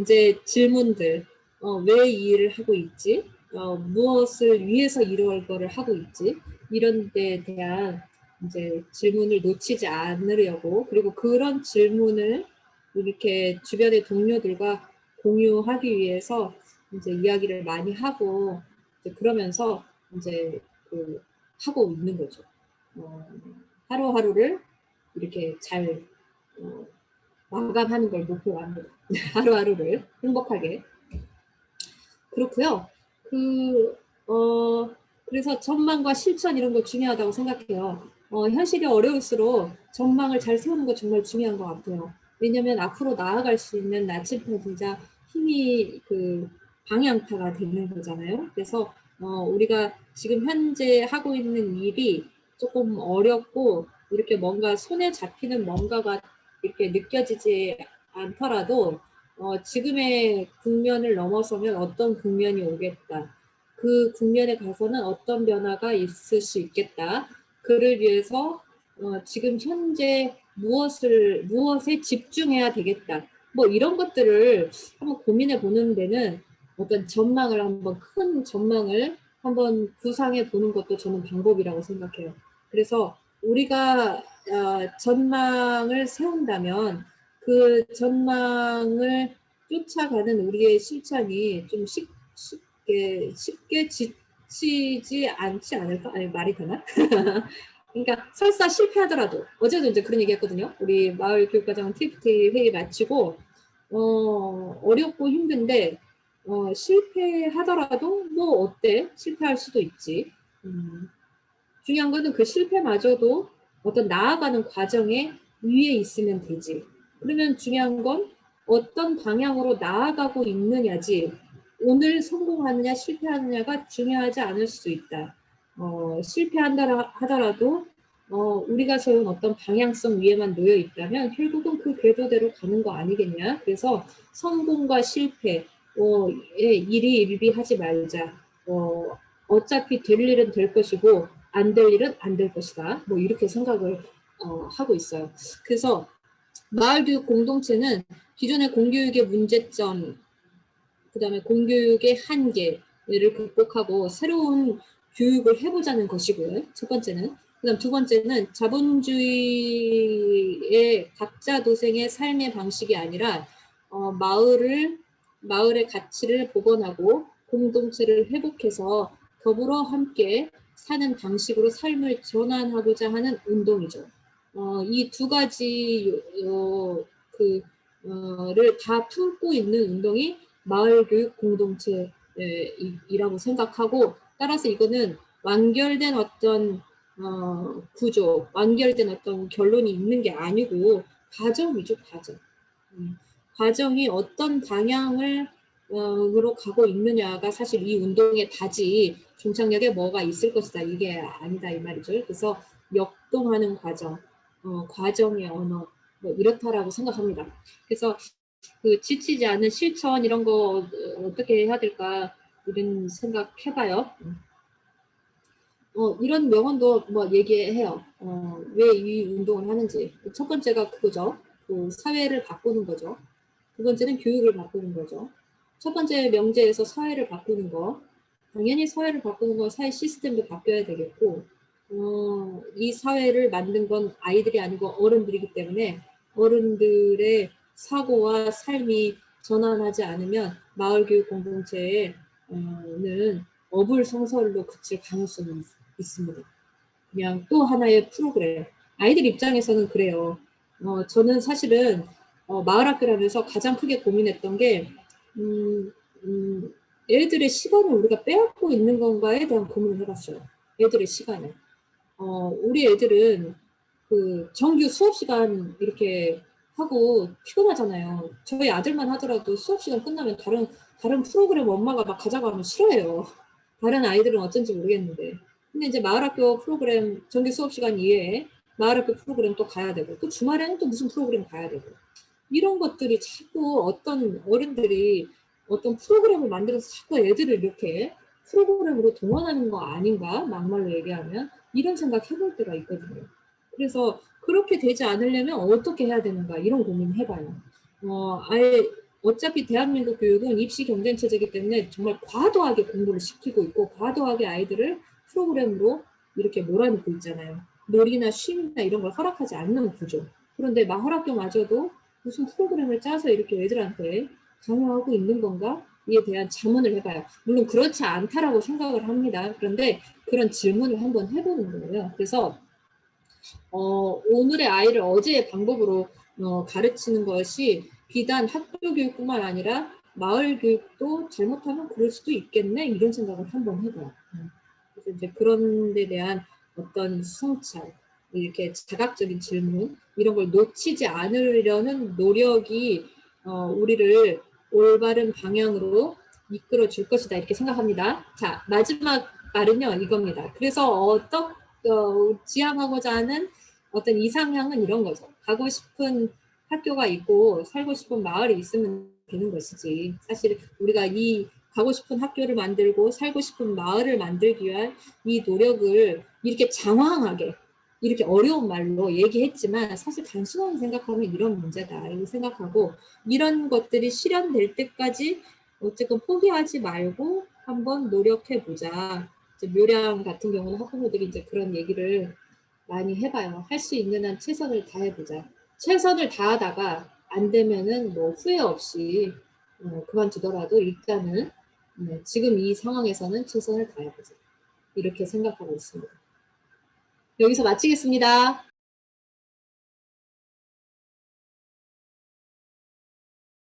이제 질문들 왜 이 일을 하고 있지? 무엇을 위해서 이런 거를 하고 있지? 이런 데에 대한 이제 질문을 놓치지 않으려고 그리고 그런 질문을 이렇게 주변의 동료들과 공유하기 위해서 이제 이야기를 많이 하고 이제 그러면서 이제 하고 있는 거죠. 하루하루를 이렇게 잘 마감하는 걸 목표로 합니다. 하루하루를 행복하게. 그렇고요. 그래서 전망과 실천 이런 거 중요하다고 생각해요. 현실이 어려울수록 전망을 잘 세우는 거 정말 중요한 것 같아요. 왜냐하면 앞으로 나아갈 수 있는 나침반이자 힘이 방향타가 되는 거잖아요. 그래서 우리가 지금 현재 하고 있는 일이 조금 어렵고 이렇게 뭔가 손에 잡히는 뭔가가 이렇게 느껴지지 않더라도 지금의 국면을 넘어서면 어떤 국면이 오겠다. 그 국면에 가서는 어떤 변화가 있을 수 있겠다. 그를 위해서 지금 현재 무엇에 집중해야 되겠다. 뭐 이런 것들을 한번 고민해 보는 데는 어떤 큰 전망을 한번 구상해 보는 것도 저는 방법이라고 생각해요. 그래서 우리가 전망을 세운다면 그 전망을 쫓아가는 우리의 실천이 좀 쉽게 지치지 않지 않을까? 아니 말이 되나? 그러니까 설사 실패하더라도 어제도 이제 그런 얘기했거든요. 우리 마을 교육과정 TFT 회의 마치고 어렵고 힘든데 실패하더라도 뭐 어때? 실패할 수도 있지. 중요한 거는 그 실패마저도 어떤 나아가는 과정에 위에 있으면 되지. 그러면 중요한 건 어떤 방향으로 나아가고 있느냐지 오늘 성공하느냐 실패하느냐가 중요하지 않을 수 있다. 실패한다 하더라도 우리가 세운 어떤 방향성 위에만 놓여 있다면 결국은 그 궤도대로 가는 거 아니겠냐. 그래서 성공과 실패, 일이 일비하지 말자. 어차피 될 일은 될 것이고 안 될 일은 안 될 것이다. 뭐 이렇게 생각을 하고 있어요. 그래서 마을교육 공동체는 기존의 공교육의 문제점, 그다음에 공교육의 한계를 극복하고 새로운 교육을 해보자는 것이고요. 첫 번째는. 그다음 두 번째는 자본주의의 각자 도생의 삶의 방식이 아니라 마을의 가치를 복원하고 공동체를 회복해서 더불어 함께 사는 방식으로 삶을 전환하고자 하는 운동이죠. 이 두 가지 를 다 품고 있는 운동이 마을교육 공동체이라고 생각하고 따라서 이거는 완결된 어떤 구조, 완결된 어떤 결론이 있는 게 아니고 과정이죠, 과정. 과정이 어떤 방향을 으로 가고 있느냐가 사실 이 운동의 다지 종착역에 뭐가 있을 것이다 이게 아니다 이 말이죠. 그래서 역동하는 과정, 과정의 언어 뭐 이렇다라고 생각합니다. 그래서 그 지치지 않은 실천 이런 거 어떻게 해야 될까 이런 생각해봐요. 이런 명언도 뭐 얘기해요. 왜 이 운동을 하는지. 첫 번째가 그거죠. 그 사회를 바꾸는 거죠. 두 번째는 교육을 바꾸는 거죠. 첫 번째 명제에서 사회를 바꾸는 거. 당연히 사회를 바꾸는 건 사회 시스템도 바뀌어야 되겠고, 이 사회를 만든 건 아이들이 아니고 어른들이기 때문에 어른들의 사고와 삶이 전환하지 않으면 마을교육 공동체는 어불성설로 그칠 가능성이 있습니다. 그냥 또 하나의 프로그램. 아이들 입장에서는 그래요. 저는 사실은 마을학교라면서 가장 크게 고민했던 게 애들의 시간을 우리가 빼앗고 있는 건가에 대한 고민을 해봤어요. 애들의 시간을. 우리 애들은 그 정규 수업 시간 이렇게 하고 피곤하잖아요. 저희 아들만 하더라도 수업 시간 끝나면 다른 프로그램 엄마가 막 가져가면 싫어해요. 다른 아이들은 어쩐지 모르겠는데. 근데 이제 마을학교 프로그램 정규 수업 시간 이외에 마을학교 프로그램 또 가야 되고 또 주말에는 또 무슨 프로그램 가야 되고 이런 것들이 자꾸 어떤 어른들이 어떤 프로그램을 만들어서 자꾸 애들을 이렇게 프로그램으로 동원하는 거 아닌가 막말로 얘기하면 이런 생각 해볼 때가 있거든요. 그래서 그렇게 되지 않으려면 어떻게 해야 되는가 이런 고민 해봐요. 아예 어차피 대한민국 교육은 입시 경쟁 체제이기 때문에 정말 과도하게 공부를 시키고 있고 과도하게 아이들을 프로그램으로 이렇게 몰아넣고 있잖아요. 놀이나 쉼이나 이런 걸 허락하지 않는 구조. 그런데 마을학교마저도 무슨 프로그램을 짜서 이렇게 애들한테 강요하고 있는 건가? 이에 대한 자문을 해봐요. 물론 그렇지 않다라고 생각을 합니다. 그런데 그런 질문을 한번 해보는 거예요. 그래서 오늘의 아이를 어제의 방법으로 가르치는 것이 비단 학교 교육뿐만 아니라 마을 교육도 잘못하면 그럴 수도 있겠네 이런 생각을 한번 해봐요. 그래서 이제 그런 데 대한 어떤 성찰, 이렇게 자각적인 질문 이런 걸 놓치지 않으려는 노력이 우리를 올바른 방향으로 이끌어 줄 것이다 이렇게 생각합니다. 자, 마지막 말은요 이겁니다. 그래서 지향하고자 하는 어떤 이상향은 이런 거죠. 가고 싶은 학교가 있고 살고 싶은 마을이 있으면 되는 것이지. 사실 우리가 이 가고 싶은 학교를 만들고 살고 싶은 마을을 만들기 위한 이 노력을 이렇게 장황하게 이렇게 어려운 말로 얘기했지만 사실 단순하게 생각하면 이런 문제다 이렇게 생각하고 이런 것들이 실현될 때까지 어쨌든 포기하지 말고 한번 노력해 보자. 묘량 같은 경우는 학부모들이 이제 그런 얘기를 많이 해봐요. 할 수 있는 한 최선을 다해보자. 최선을 다하다가 안 되면은 뭐 후회 없이 그만두더라도 일단은 지금 이 상황에서는 최선을 다해보자. 이렇게 생각하고 있습니다. 여기서 마치겠습니다.